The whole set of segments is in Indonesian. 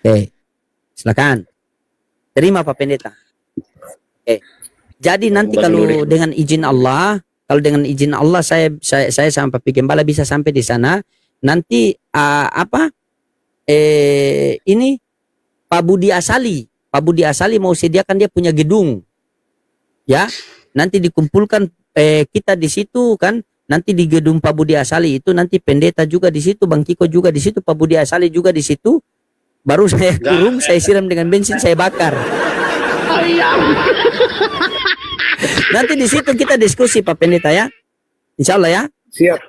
Oke, silakan. Terima Pak Pendeta. Oke. Jadi nanti kalau dengan izin Allah, saya sama Pak Gembala bisa sampai di sana. Nanti ini Pak Budi Asali mau sediakan dia punya gedung. Ya, nanti dikumpulkan kita di situ kan. Nanti di gedung Pak Budi Asali itu nanti pendeta juga di situ, Bang Kiko juga di situ, Pak Budi Asali juga di situ. Baru saya kurung, saya siram dengan bensin, saya bakar. Nanti di situ kita diskusi Pak Pendeta ya. Insya Allah ya. Siap.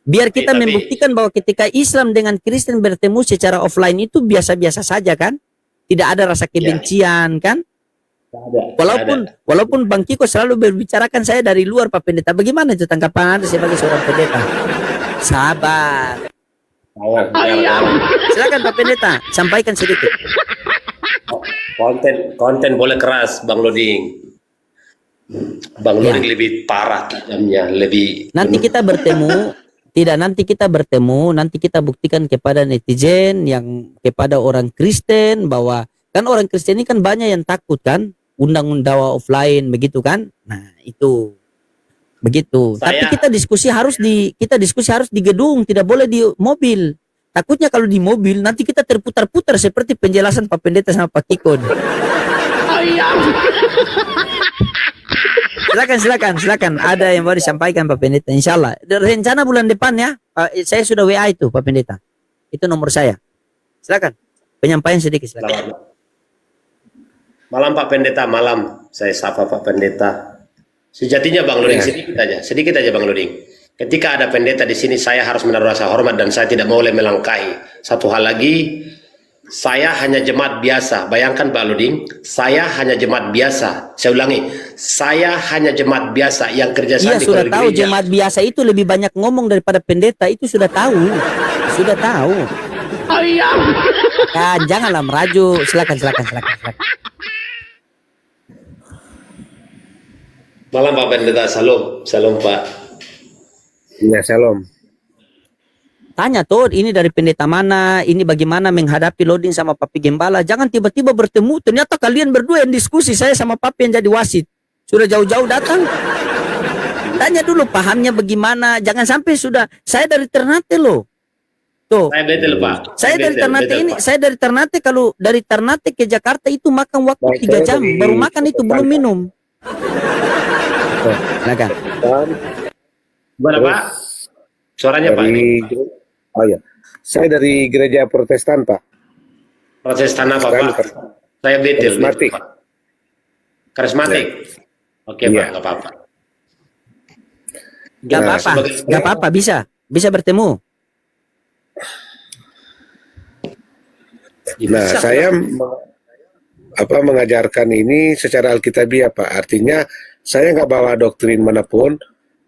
Biar kita membuktikan bahwa ketika Islam dengan Kristen bertemu secara offline itu biasa-biasa saja kan. Tidak ada rasa kebencian kan. Walaupun Bang Kiko selalu berbicarakan saya dari luar Pak Pendeta. Bagaimana itu tanggapan Anda sebagai seorang pendeta? Sabar. Silakan Pak Pendeta, sampaikan sedikit. Konten boleh keras, Bang Loding. Bang Loding lebih parah tajamnya, lebih. Nanti kita bertemu, nanti kita buktikan kepada netizen, yang kepada orang Kristen bahwa kan orang Kristen ini kan banyak yang takut kan, undang-undang offline begitu kan. Nah, itu. Begitu. Tapi kita diskusi harus di gedung, tidak boleh di mobil. Takutnya kalau di mobil nanti kita terputar-putar seperti penjelasan Pak Pendeta sama Pak Kiko. Silakan. Ada yang mau disampaikan Pak Pendeta? Insyaallah. Rencana bulan depan ya. Saya sudah WA itu Pak Pendeta. Itu nomor saya. Silakan. Penyampaian sedikit silakan. Malam Pak Pendeta, malam. Saya sapa Pak Pendeta. Sejatinya Bang Loding sedikit aja Bang Loding. Ketika ada pendeta di sini, saya harus menaruh rasa hormat dan saya tidak boleh melangkahi. Satu hal lagi, saya hanya jemaat biasa. Bayangkan Pak Loding, saya hanya jemaat biasa. Saya ulangi, saya hanya jemaat biasa yang kerja di sudah tahu gereja. Jemaat biasa itu lebih banyak ngomong daripada pendeta, itu sudah tahu. Kan janganlah merajuk. Silakan. Malam Pak Pendeta, salam Pak. Iya, salam. Tanya tuh, ini dari pendeta mana, ini bagaimana menghadapi Loding sama Papi Gembala. Jangan tiba-tiba bertemu, ternyata kalian berdua yang diskusi, saya sama Papi yang jadi wasit. Sudah jauh-jauh datang. Tanya dulu pahamnya bagaimana, jangan sampai saya dari Ternate loh. Tuh. Saya betul Pak. Saya dari Ternate, kalau dari Ternate ke Jakarta itu makan waktu 3 jam, baru makan itu belum minum. Silakan. Gimana Pak? Suaranya Pak ini. Oh ya, saya dari gereja Protestan Pak. Protestan apa Pak? Saya betul. Karismatik. Oke Pak, nggak apa-apa. Nggak apa-apa, bisa bertemu. Nah, saya mengajarkan ini secara alkitabiah Pak. Artinya saya nggak bawa doktrin manapun,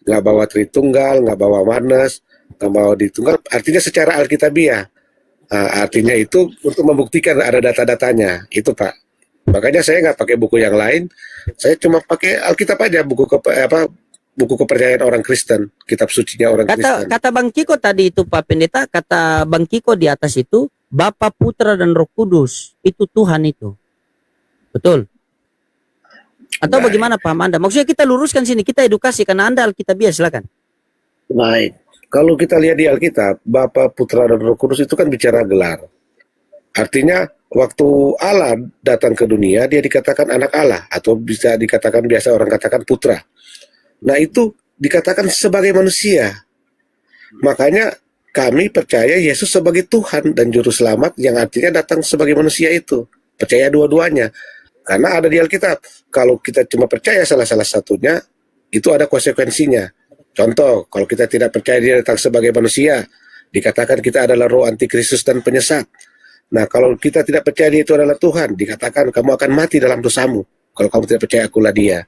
nggak bawa Tritunggal, nggak bawa Oneness, nggak bawa ditunggal. Artinya secara alkitabiah. Artinya itu untuk membuktikan ada data-datanya, itu Pak. Makanya saya nggak pakai buku yang lain. Saya cuma pakai Alkitab aja, buku kepercayaan orang Kristen, kitab sucinya orang Kristen. Kata Bang Kiko tadi itu Pak Pendeta, kata Bang Kiko di atas itu, Bapa, Putra dan Roh Kudus itu Tuhan itu. Betul? Atau bagaimana paham Anda? Maksudnya kita luruskan sini, kita edukasi karena Anda Alkitabiah, silakan. Baik. Kalau kita lihat di Alkitab, Bapa, Putra dan Roh Kudus itu kan bicara gelar. Artinya waktu Allah datang ke dunia, dia dikatakan anak Allah, atau bisa dikatakan biasa orang katakan putra. Nah, itu dikatakan sebagai manusia. Makanya kami percaya Yesus sebagai Tuhan dan Juru Selamat yang artinya datang sebagai manusia itu. Percaya dua-duanya. Karena ada di Alkitab. Kalau kita cuma percaya salah satunya, itu ada konsekuensinya. Contoh, kalau kita tidak percaya dia datang sebagai manusia, dikatakan kita adalah roh antikristus dan penyesat. Nah, kalau kita tidak percaya dia itu adalah Tuhan, dikatakan kamu akan mati dalam dosamu. Kalau kamu tidak percaya akulah dia.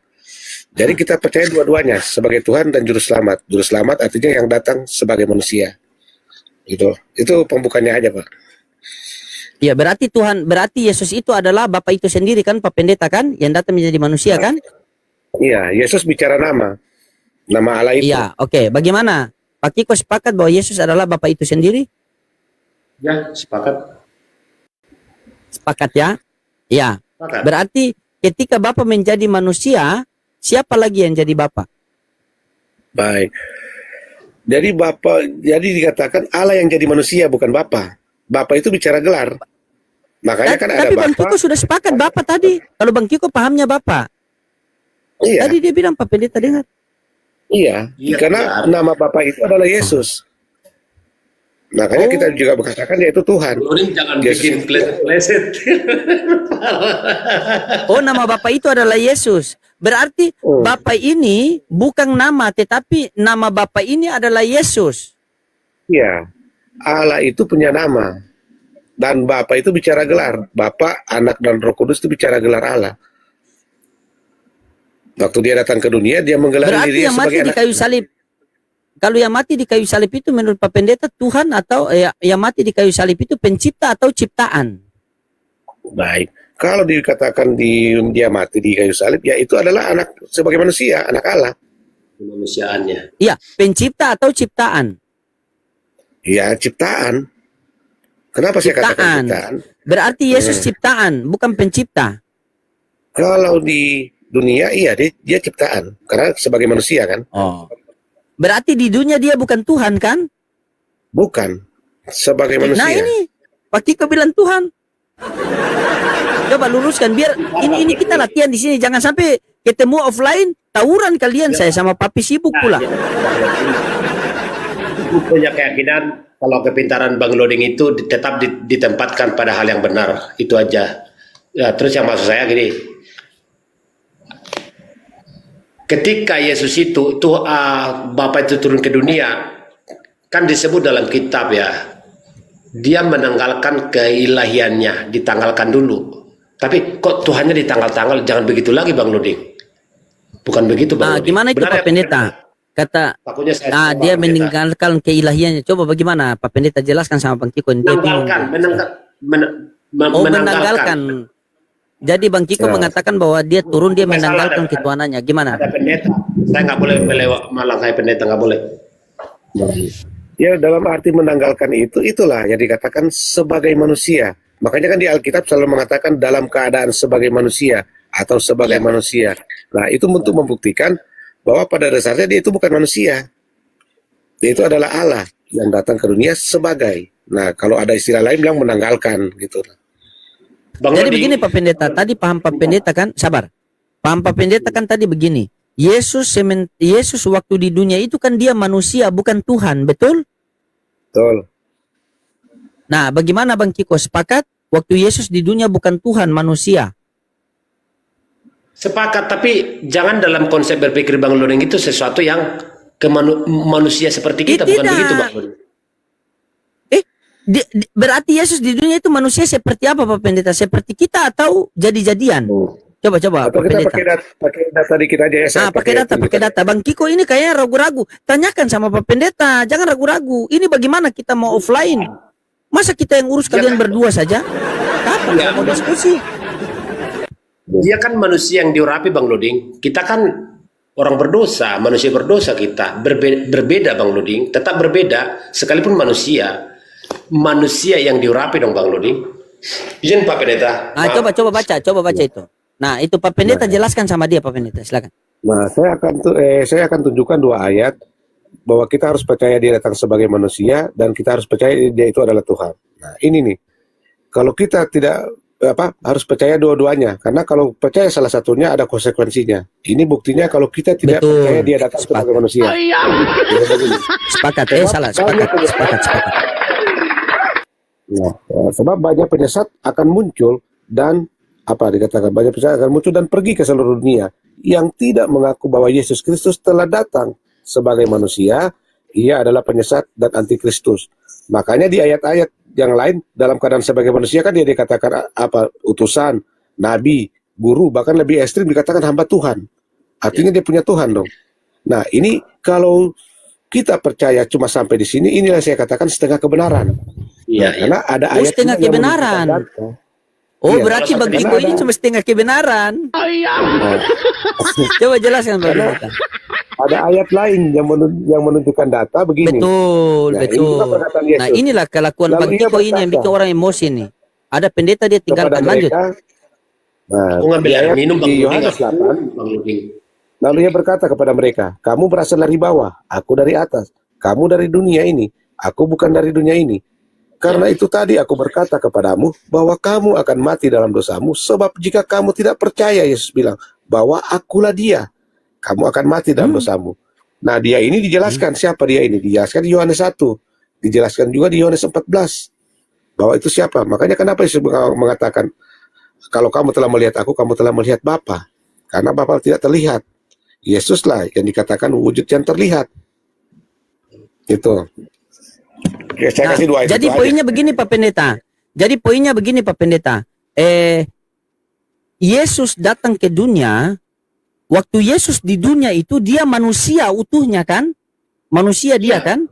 Jadi kita percaya dua-duanya sebagai Tuhan dan Juru Selamat. Juru Selamat artinya yang datang sebagai manusia. Itu pembukaannya aja Pak. Ya, berarti Yesus itu adalah Bapa itu sendiri kan, Pak Pendeta kan, yang datang menjadi manusia kan? Iya, Yesus bicara nama Allah itu. Iya, oke. Bagaimana? Pak Kiko sepakat bahwa Yesus adalah Bapa itu sendiri? Ya, sepakat. Sepakat ya? Ya. Sepakat. Berarti ketika Bapa menjadi manusia, siapa lagi yang jadi Bapa? Baik. Jadi jadi dikatakan Allah yang jadi manusia bukan Bapa. Bapa itu bicara gelar. Makanya kan ada Tapi Bang Bapa. Kiko sudah sepakat Bapa tadi. Kalau Bang Kiko pahamnya Bapa. Iya, Tadi dia bilang Pak Pendeta dengar. iya. Iya, Karena benar. nama Bapa itu adalah Yesus. Makanya kita juga berkatakan yaitu Tuhan. Nurdin jangan Yesus bikin itu- pleset-pleset. Oh, nama Bapa itu adalah Yesus. Berarti Oh. Bapa ini bukan nama, tetapi nama Bapa ini adalah Yesus. Iya. Allah itu punya nama. Dan Bapa itu bicara gelar. Bapa, Anak, dan Roh Kudus itu bicara gelar Allah. Waktu dia datang ke dunia, dia menggelar Berarti dirinya yang mati sebagai di anak. kayu salib. Kalau yang mati di kayu salib itu menurut Pak Pendeta Tuhan atau yang mati di kayu salib itu pencipta atau ciptaan? Baik. Kalau dikatakan dia mati di kayu salib, ya itu adalah anak sebagai manusia, anak Allah. Kemanusiaannya. Iya, pencipta atau ciptaan? Ya, ciptaan. Kenapa saya katakan Ciptaan. ciptaan? Berarti Yesus ciptaan, bukan pencipta. Kalau di dunia, iya dia ciptaan. Karena sebagai manusia kan? Oh. Berarti di dunia dia bukan Tuhan kan? Bukan. Sebagai manusia. Nah ini Pak Kiko bilang Tuhan. Coba luruskan biar ini kita latihan di sini, jangan sampai ketemu offline tawuran kalian. Saya sama papi sibuk pula. Aku punya keyakinan kalau kepintaran Bang Loding itu tetap ditempatkan pada hal yang benar. Itu aja. Ya, terus yang maksud saya gini. Ketika Yesus itu Bapa itu turun ke dunia, kan disebut dalam kitab ya, dia menanggalkan keilahiannya, ditanggalkan dulu. Tapi kok Tuhannya ditanggal-tanggal? Jangan begitu lagi Bang Loding. Bukan begitu Bang Nah, Loding. gimana itu Benar Pak ya? Pendeta? Kata Takutnya saya dia salah, Pak Pendeta. meninggalkan keilahiannya. Coba bagaimana Pak Pendeta jelaskan sama Bang Kiko. Dia bingung. Menanggalkan. Jadi Bang Kiko Ya. mengatakan bahwa dia turun, dia Bukan salah, menanggalkan ada- ketuhanannya. Gimana? Ada pendeta, saya nggak boleh melangkahi pendeta, nggak boleh. Ya, dalam arti menanggalkan itulah yang dikatakan sebagai manusia. Makanya kan di Alkitab selalu mengatakan dalam keadaan sebagai manusia atau sebagai manusia. Nah, itu untuk membuktikan bahwa pada dasarnya dia itu bukan manusia. Dia itu adalah Allah yang datang ke dunia sebagai. Nah, kalau ada istilah lain bilang menanggalkan gitu. Bang Jadi Loding, begini Pak Pendeta, tadi paham Pak Pendeta kan, sabar. Paham Pak Pendeta kan tadi begini. Yesus waktu di dunia itu kan dia manusia bukan Tuhan, betul? Betul. Nah, bagaimana Bang Kiko sepakat waktu Yesus di dunia bukan Tuhan, manusia? sepakat, tapi jangan dalam konsep berpikir Bang Loding itu sesuatu yang manusia seperti kita, bukan Tidak. begitu Bang Loding. Berarti Yesus di dunia itu manusia seperti apa Pak Pendeta? Seperti kita atau jadi-jadian? Coba Atau Pak kita Pendeta. pakai data dikit aja ya. Saya Pakai data. Bang Kiko ini kayaknya ragu-ragu. Tanyakan sama Pak Pendeta, jangan ragu-ragu. Ini bagaimana kita mau offline? Masa kita yang urus kalian berdua saja? Kapan Ya. mau diskusi? Dia kan manusia yang diurapi Bang Loding. Kita kan orang berdosa, manusia berdosa kita. Berbeda Bang Loding, tetap berbeda sekalipun manusia. Manusia yang diurapi dong Bang Loding. Izin Pak Pendeta. Nah, Maaf. coba baca itu. Nah, itu Pak Pendeta jelaskan sama dia Pak Pendeta, silakan. Nah, saya akan tunjukkan 2 ayat bahwa kita harus percaya dia datang sebagai manusia dan kita harus percaya dia itu adalah Tuhan. Nah, ini nih. Kalau kita tidak harus percaya dua-duanya, karena kalau percaya salah satunya ada konsekuensinya. Ini buktinya kalau kita tidak Betul. percaya dia datang sebagai manusia. Sepakat, sepakat. Nah, sebab banyak penyesat akan muncul dan dikatakan banyak penyesat akan muncul dan pergi ke seluruh dunia yang tidak mengaku bahwa Yesus Kristus telah datang sebagai manusia. Ia adalah penyesat dan antikristus. Makanya di ayat-ayat yang lain dalam keadaan sebagai manusia kan dia dikatakan utusan, nabi, guru, bahkan lebih ekstrim dikatakan hamba Tuhan. Artinya dia punya Tuhan dong. Nah, ini kalau kita percaya cuma sampai di sini, inilah saya katakan setengah kebenaran. Iya, Karena ada Oh, ayat setengah juga yang kebenaran. menunjukkan data. Oh, Iya. berarti Kalau Bang sampai Kiko di ini sana cuma setengah kebenaran. Nah, Coba jelaskan Pak Pendeta. ada ayat lain yang menunjukkan data begini. Betul, Nah, ini juga betul. perkataan Yesus. Nah, inilah kelakuan Lalu Bang ia Kiko ini yang berkata, bikin orang emosi nih. Ada pendeta dia kepada tinggalkan. Lanjut. mereka. Nah, Aku ngambil di air ayat minum Bang di Luding. Yohanes 8, Bang Luding. lalu ia berkata kepada mereka, kamu berasal dari bawah, aku dari atas. Kamu dari dunia ini, aku bukan dari dunia ini. Karena itu tadi aku berkata kepadamu bahwa kamu akan mati dalam dosamu, sebab jika kamu tidak percaya, Yesus bilang, bahwa akulah dia, kamu akan mati dalam dosamu. Nah, dia ini dijelaskan, siapa dia ini? Dijelaskan di Yohanes 1, dijelaskan juga di Yohanes 14, bahwa itu siapa. Makanya kenapa Yesus mengatakan, kalau kamu telah melihat aku, kamu telah melihat Bapa. Karena Bapa tidak terlihat. Yesuslah yang dikatakan wujud yang terlihat. Itu. Oke, saya Nah, kasih dua jadi itu aja. poinnya begini Pak Pendeta. Jadi poinnya begini Pak Pendeta. Yesus datang ke dunia. Waktu Yesus di dunia itu dia manusia utuhnya kan? Manusia dia kan?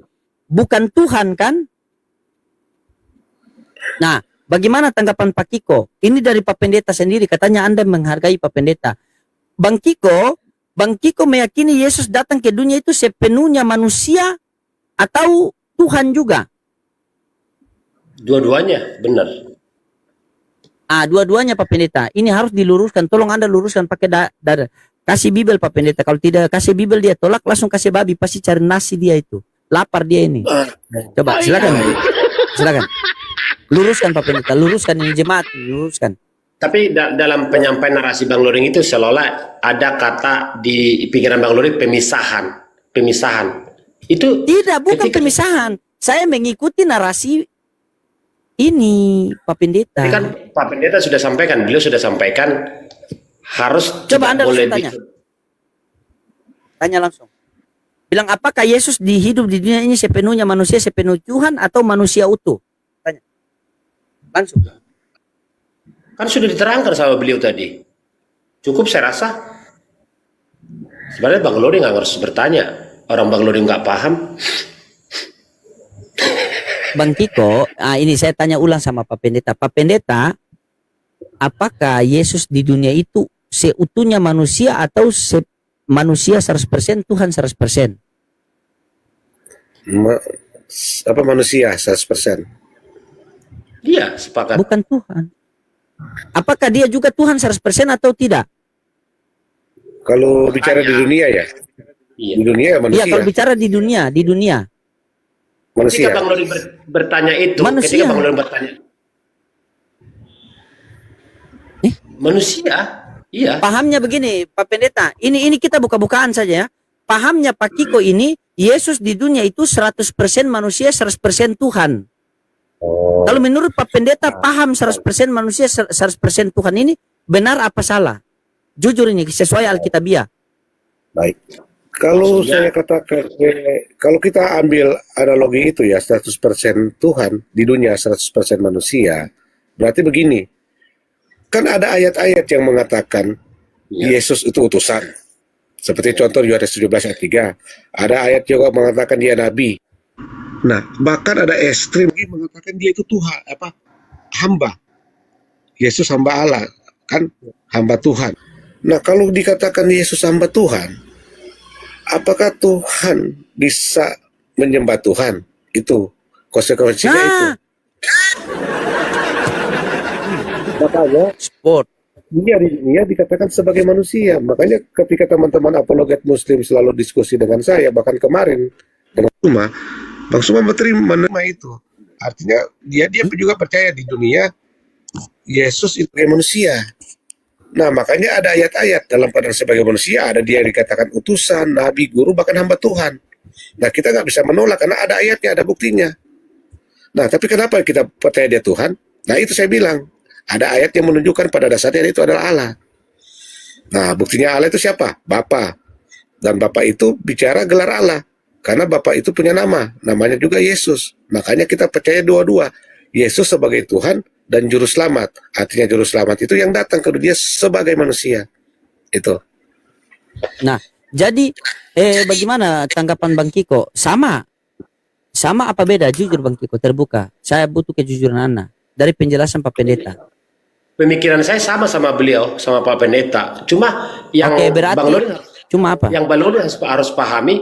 Bukan Tuhan kan? Nah, bagaimana tanggapan Pak Kiko? Ini dari Pak Pendeta sendiri. Katanya Anda menghargai Pak Pendeta. Bang Kiko meyakini Yesus datang ke dunia itu sepenuhnya manusia atau Tuhan juga? Dua-duanya benar. Dua-duanya Pak Pendeta. Ini harus diluruskan. Tolong Anda luruskan pakai kasih Bibel Pak Pendeta. Kalau tidak kasih Bibel dia tolak, langsung kasih babi. Pasti cari nasi dia itu. Lapar dia ini. Coba silakan. Silakan. Luruskan Pak Pendeta. Luruskan ini jemaat. Luruskan. Tapi dalam penyampaian narasi Bang Luring itu seolah ada kata di pikiran Bang Luring pemisahan. Itu Tidak, bukan pemisahan. Saya mengikuti narasi ini Pak Pendeta. Ini kan Pak Pendeta sudah sampaikan, beliau sudah sampaikan harus Coba Anda boleh langsung tanya. Tanya langsung. Bilang apakah Yesus hidup di dunia ini sepenuhnya manusia, sepenuh Tuhan atau manusia utuh? Tanya. Langsung. Kan sudah diterangkan sama beliau tadi. Cukup saya rasa. Sebenarnya Bang Lodi nggak harus bertanya. Orang Bang Lodi nggak paham. Bang Kiko, ini saya tanya ulang sama Pak Pendeta. Pak Pendeta, apakah Yesus di dunia itu seutuhnya manusia atau manusia 100%, Tuhan 100%? Apa manusia 100%? Iya, sepakat. Bukan Tuhan. Apakah dia juga Tuhan 100% atau tidak? Kalau bicara di dunia ya? Iya. Di dunia ya manusia. Iya, kalau bicara di dunia. Manusia. Ketika Bang Lodi bertanya itu, Manusia. ketika Bang Lodi bertanya, manusia, iya. Pahamnya begini, Pak Pendeta. Ini kita buka-bukaan saja ya. Pahamnya Pak Kiko ini, Yesus di dunia itu 100% manusia, 100% Tuhan. Oh, Kalau menurut Pak Pendeta, paham 100% manusia, 100% Tuhan ini benar apa salah? Jujur ini, sesuai Alkitabiah. baik. Kalau Maksudnya? saya katakan, kalau kita ambil analogi itu ya, 100% Tuhan, di dunia 100% manusia, berarti begini, kan ada ayat-ayat yang mengatakan Yesus itu utusan. Seperti contoh Yohanes 17 ayat 3. Ada ayat juga mengatakan dia nabi. Nah, bahkan ada ekstrim mengatakan dia itu Tuhan, hamba. Yesus hamba Allah, kan hamba Tuhan. Nah, kalau dikatakan Yesus hamba Tuhan, apakah Tuhan bisa menyembah Tuhan? Itu konsekuensinya itu. Makanya Sport. dia dikatakan sebagai manusia. Makanya ketika teman-teman apologet Muslim selalu diskusi dengan saya, bahkan kemarin dengan Bang Suma menerima itu. Artinya dia juga percaya di dunia Yesus itu sebagai manusia. Nah, makanya ada ayat-ayat dalam pandangan sebagai manusia, ada dia yang dikatakan utusan, nabi, guru, bahkan hamba Tuhan. Nah, kita nggak bisa menolak karena ada ayatnya, ada buktinya. Nah, tapi kenapa kita percaya dia Tuhan? Nah, itu saya bilang, ada ayat yang menunjukkan pada dasarnya itu adalah Allah. Nah, buktinya Allah itu siapa? Bapa. Dan Bapa itu bicara gelar Allah. Karena Bapa itu punya nama, namanya juga Yesus. Makanya kita percaya dua-dua. Yesus sebagai Tuhan dan juru selamat. Artinya juru selamat itu yang datang ke dunia sebagai manusia. Itu. Nah, jadi bagaimana tanggapan Bang Kiko? Sama apa beda? Jujur Bang Kiko, terbuka. Saya butuh kejujuran Anda dari penjelasan Pak Pendeta. Pemikiran saya sama beliau, sama Pak Pendeta. Cuma yang Oke, berarti Bang Lodi cuma apa? Yang Bang Lodi harus pahami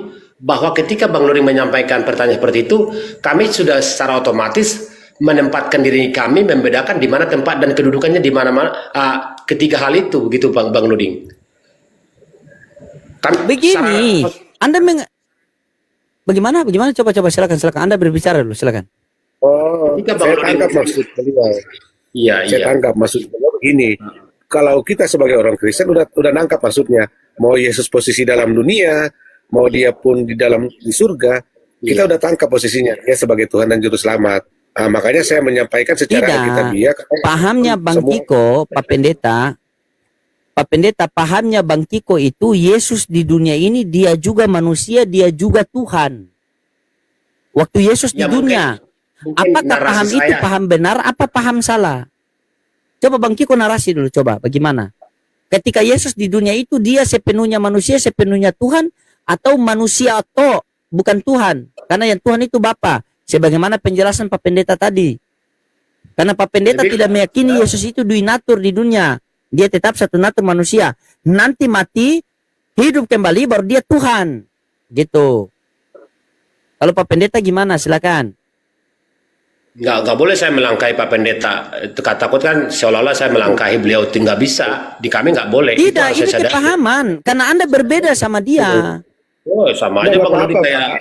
bahwa ketika Bang Lodi menyampaikan pertanyaan seperti itu, kami sudah secara otomatis menempatkan diri kami, membedakan di mana tempat dan kedudukannya di mana-mana, ketiga hal itu, gitu Bang Nuding. Kan Begini, Anda bagaimana? Coba silakan. Anda berbicara dulu, silakan. Oh, Ketika Bang saya Nuding, tangkap maksud beliau. iya, Saya iya. tangkap maksud beliau begini. Kalau kita sebagai orang Kristen udah nangkap maksudnya. Mau Yesus posisi dalam dunia, mau dia pun di surga, kita udah tangkap posisinya dia sebagai Tuhan dan Juru Selamat. Makanya saya menyampaikan secara Tidak. alkitabiah. Pahamnya Bang semua- Kiko, Pak Pendeta, pahamnya Bang Kiko itu Yesus di dunia ini dia juga manusia, dia juga Tuhan. Waktu Yesus di Ya, dunia, mungkin apakah narasi paham itu saya- paham benar, apa paham salah? Coba Bang Kiko narasi dulu, coba bagaimana? Ketika Yesus di dunia itu dia sepenuhnya manusia, sepenuhnya Tuhan, atau manusia atau bukan Tuhan? Karena yang Tuhan itu Bapa, sebagaimana penjelasan Pak Pendeta tadi. Karena Pak Pendeta Jadi- tidak meyakini Yesus itu duinatur di dunia. Dia tetap satu natur manusia. Nanti mati, hidup kembali, baru dia Tuhan. Gitu. Kalau Pak Pendeta gimana? Silakan. Nggak boleh saya melangkahi Pak Pendeta. Takut kan seolah-olah saya melangkahi beliau. Itu nggak bisa. Di kami nggak boleh. Tidak, harus ini saya sadari. kepahaman. Karena Anda berbeda sama dia. Oh, sama aja Nggak Bang Nuding, apa-apa,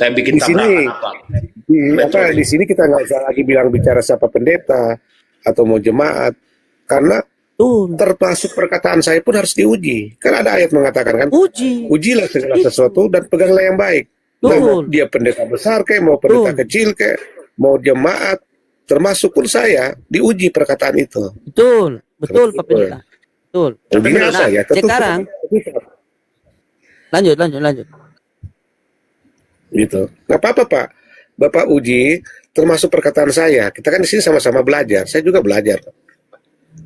kayak bikin Di sini- tabrakan apa. di sini kita nggak usah lagi bilang bicara siapa pendeta atau mau jemaat, karena Tuh, termasuk perkataan saya pun harus diuji. Kan ada ayat mengatakan kan, uji. ujilah segala Itu. sesuatu dan peganglah yang baik. Nah, Betul. dia pendeta besar kayak mau pendeta Betul. kecil kayak mau jemaat, termasuk pun saya diuji perkataan itu. Betul, betul Pak Betul. Pendeta. Betul. Ujinya Nah, saya tentu sekarang lanjut. gitu. Nggak apa-apa Pak, Bapak uji termasuk perkataan saya. Kita kan di sini sama-sama belajar. Saya juga belajar.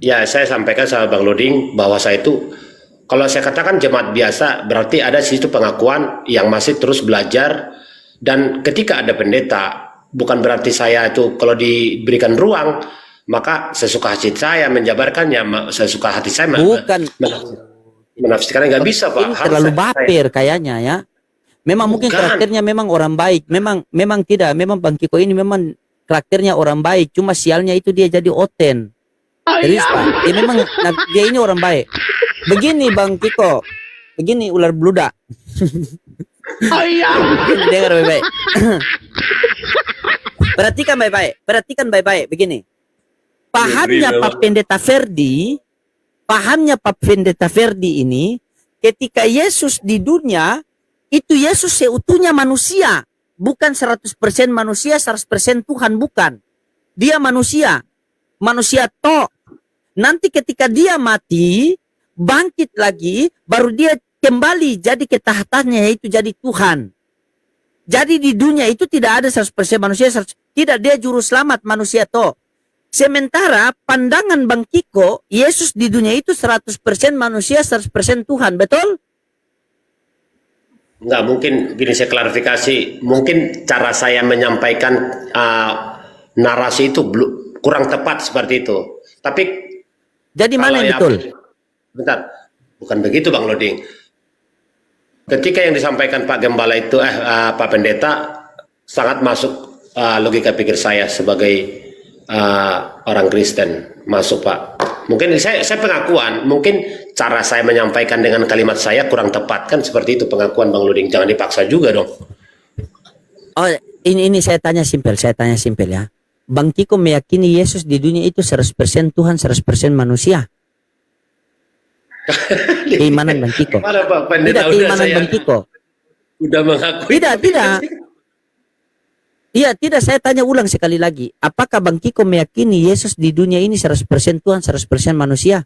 Ya, saya sampaikan sama Bang Nuding bahwa saya itu, kalau saya katakan jemaat biasa, berarti ada situ pengakuan yang masih terus belajar. Dan ketika ada pendeta, bukan berarti saya itu kalau diberikan ruang, maka sesuka hati saya menjabarkannya, sesuka hati saya Bukan. menafsirkannya. Nggak bisa Pak. Ini Harus terlalu saya- baper kayaknya ya. Memang mungkin Bukan. karakternya memang orang baik. Memang tidak. Memang Bang Kiko ini memang karakternya orang baik. Cuma sialnya itu dia jadi oten. Serius Pak. Dia memang dia ini orang baik. Begini Bang Kiko. Begini ular bludak. Begini, dengar baik-baik. Perhatikan baik-baik. Begini. Pahamnya Pak Pendeta Ferdi ini, ketika Yesus di dunia, itu Yesus seutuhnya manusia. Bukan 100% manusia, 100% Tuhan, bukan. Dia manusia. Manusia toh. Nanti ketika dia mati, bangkit lagi, baru dia kembali jadi ketahatannya, yaitu jadi Tuhan. Jadi di dunia itu tidak ada 100% manusia, tidak, dia juru selamat manusia toh. Sementara pandangan Bang Kiko, Yesus di dunia itu 100% manusia, 100% Tuhan, betul? Nggak, mungkin gini saya klarifikasi. Mungkin cara saya menyampaikan narasi itu kurang tepat seperti itu. Tapi Jadi mana yang betul? Bentar, bukan begitu Bang Nuding. Ketika yang disampaikan Pak Gembala itu, Pak Pendeta, sangat masuk logika pikir saya sebagai orang Kristen. Masuk Pak. Mungkin saya pengakuan, mungkin cara saya menyampaikan dengan kalimat saya kurang tepat, kan seperti itu pengakuan Bang Nuding. Jangan dipaksa juga dong. Oh, ini saya tanya simpel ya. Bang Kiko meyakini Yesus di dunia itu 100% Tuhan, 100% manusia. Keimanan Bang Kiko. Mana Pak Pendeta? Tidak keimanan Bang Kiko. Udah mengakui. Tidak. Iya, tidak, saya tanya ulang sekali lagi. Apakah Bang Kiko meyakini Yesus di dunia ini 100% Tuhan, 100% manusia?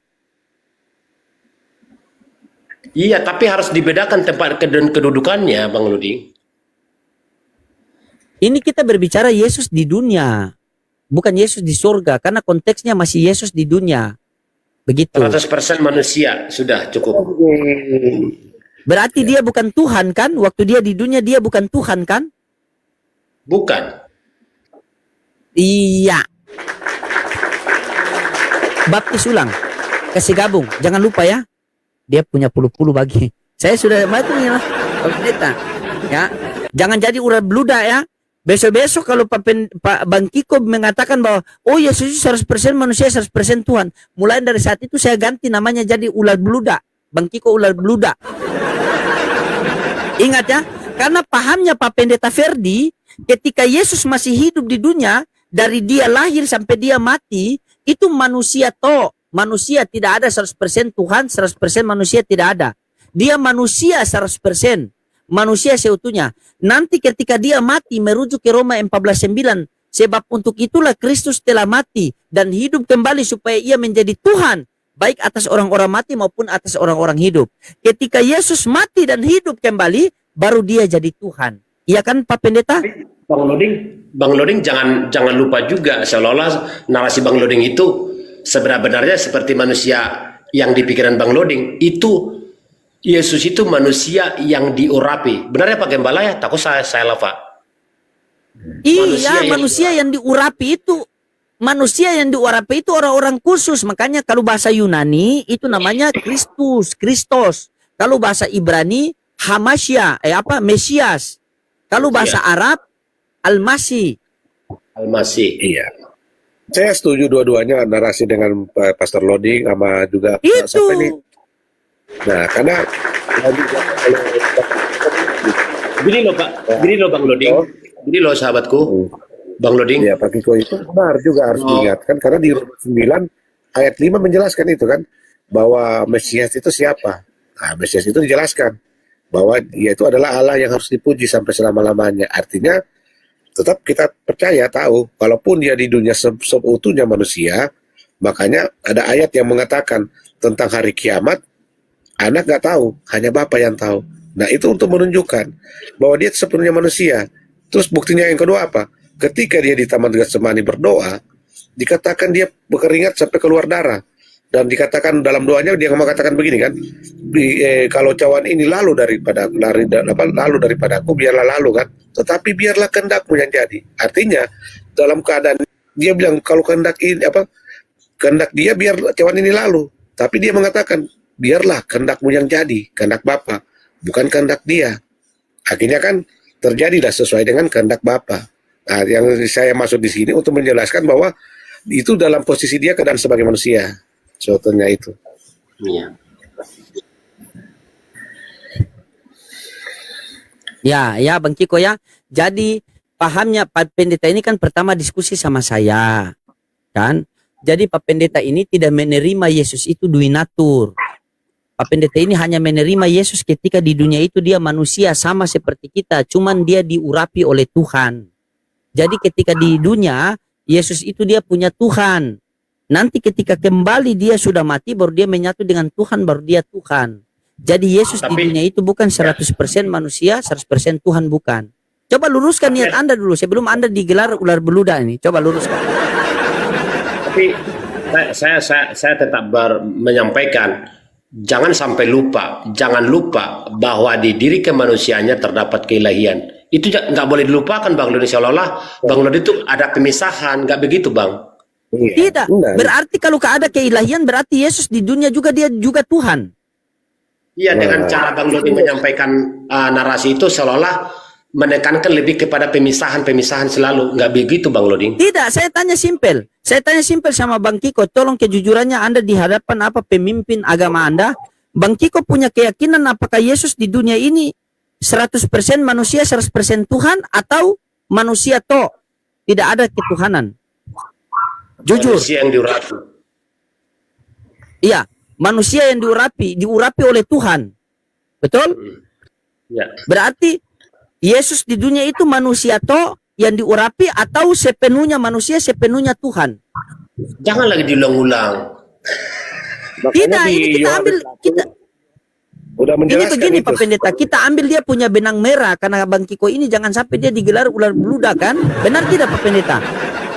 Iya, tapi harus dibedakan tempat dan kedudukannya, Bang Nuding. Ini kita berbicara Yesus di dunia, bukan Yesus di surga, karena konteksnya masih Yesus di dunia. Begitu. 100% manusia, sudah cukup. Berarti dia bukan Tuhan kan? Waktu dia di dunia dia bukan Tuhan kan? Bukan. Iya. Baptis ulang. Kasih gabung. Jangan lupa ya. Dia punya puluh-puluh bagi. Saya sudah mati nih lah. Pendeta. Ya. Jangan jadi ular bluda ya. Besok-besok kalau Pak Bang Kiko mengatakan bahwa oh Yesus itu 100% manusia, 100% Tuhan. Mulai dari saat itu saya ganti namanya jadi ular beludak. Bang Kiko ular beludak. Ingat ya, karena pahamnya Pak Pendeta Ferdi, ketika Yesus masih hidup di dunia, dari dia lahir sampai dia mati, itu manusia toh. Manusia tidak ada 100% Tuhan, 100% manusia tidak ada. Dia manusia 100%. Manusia seutuhnya. Nanti ketika dia mati, merujuk ke Roma 14:9, sebab untuk itulah Kristus telah mati dan hidup kembali supaya ia menjadi Tuhan, baik atas orang-orang mati maupun atas orang-orang hidup. Ketika Yesus mati dan hidup kembali, baru dia jadi Tuhan. Iya kan Pak Pendeta? Bang Loding jangan lupa juga, seolah-olah narasi Bang Loding itu sebenarnya seperti manusia yang di pikiran Bang Loding itu. Yesus itu manusia yang diurapi. Benar ya Pak Gembala ya? Takut saya Pak. Iya, manusia yang diurapi itu. Manusia yang diurapi itu orang-orang khusus. Makanya kalau bahasa Yunani itu namanya Kristos. Kalau bahasa Ibrani Hamasya, Mesias. Kalau bahasa Arab Al-Masih. Iya. Saya setuju dua-duanya narasi dengan Pastor Loding sama juga itu. Nah, karena gini loh Pak, gini loh Bang Loding, gini loh sahabatku, Bang Loding. Ya Pak Kiko itu benar juga harus diingatkan karena di Roma 9 ayat 5 menjelaskan itu kan bahwa Mesias itu siapa. Nah, Mesias itu dijelaskan bahwa dia itu adalah Allah yang harus dipuji sampai selama-lamanya. Artinya tetap kita percaya tahu walaupun dia di dunia seutuhnya manusia, makanya ada ayat yang mengatakan tentang hari kiamat. Anak nggak tahu, hanya Bapa yang tahu. Nah itu untuk menunjukkan bahwa dia sepenuhnya manusia. Terus buktinya yang kedua apa? Ketika dia di Taman Getsemani berdoa, dikatakan dia berkeringat sampai keluar darah. Dan dikatakan dalam doanya dia mengatakan begini kan, kalau cawan ini lalu daripadaku, biarlah lalu kan. Tetapi biarlah kehendakmu yang jadi. Artinya dalam keadaan dia bilang kalau kehendak dia biar cawan ini lalu. Tapi dia mengatakan biarlah kehendakmu yang jadi, kehendak Bapa, bukan kehendak dia. Akhirnya kan terjadilah sesuai dengan kehendak Bapa. Nah, yang saya maksud di sini untuk menjelaskan bahwa itu dalam posisi dia keadaan sebagai manusia. Contohnya itu. Iya. Ya Bang Kiko ya. Jadi pahamnya Pak Pendeta ini kan pertama diskusi sama saya, kan? Jadi Pak Pendeta ini tidak menerima Yesus itu duinatur. Pak Pendeta ini hanya menerima Yesus ketika di dunia itu dia manusia sama seperti kita, cuman dia diurapi oleh Tuhan. Jadi ketika di dunia, Yesus itu dia punya Tuhan. Nanti ketika kembali dia sudah mati, baru dia menyatu dengan Tuhan, baru dia Tuhan. Jadi Yesus di dunia itu bukan 100% manusia, 100% Tuhan bukan. Coba luruskan niat Anda dulu, sebelum Anda digelar ular beludak ini. Coba luruskan. Tapi saya tetap menyampaikan, jangan lupa bahwa di diri kemanusiaannya terdapat keilahian. Itu nggak boleh dilupakan Bang Lodi, seolah-olah Bang Lodi itu ada pemisahan, nggak begitu Bang? Tidak. Berarti kalau ada keilahian berarti Yesus di dunia juga dia juga Tuhan. Iya, dengan cara Bang Lodi menyampaikan narasi itu seolah-olah menekankan lebih kepada pemisahan selalu. Nggak begitu Bang Lodi? Tidak, saya tanya simpel. Saya tanya simpel sama Bang Kiko, tolong kejujurannya Anda di hadapan pemimpin agama Anda. Bang Kiko punya keyakinan apakah Yesus di dunia ini 100% manusia, 100% Tuhan, atau manusia toh tidak ada ketuhanan? Jujur. Manusia yang diurapi. Iya, manusia yang diurapi oleh Tuhan. Betul? Ya. Berarti Yesus di dunia itu manusia toh yang diurapi atau sepenuhnya manusia, sepenuhnya Tuhan? Jangan lagi diulang-ulang. Tidak, ini kita ambil ini begini Pak Pendeta, kita ambil dia punya benang merah karena Bang Kiko ini jangan sampai dia digelar ular beludak kan? Benar tidak Pak Pendeta?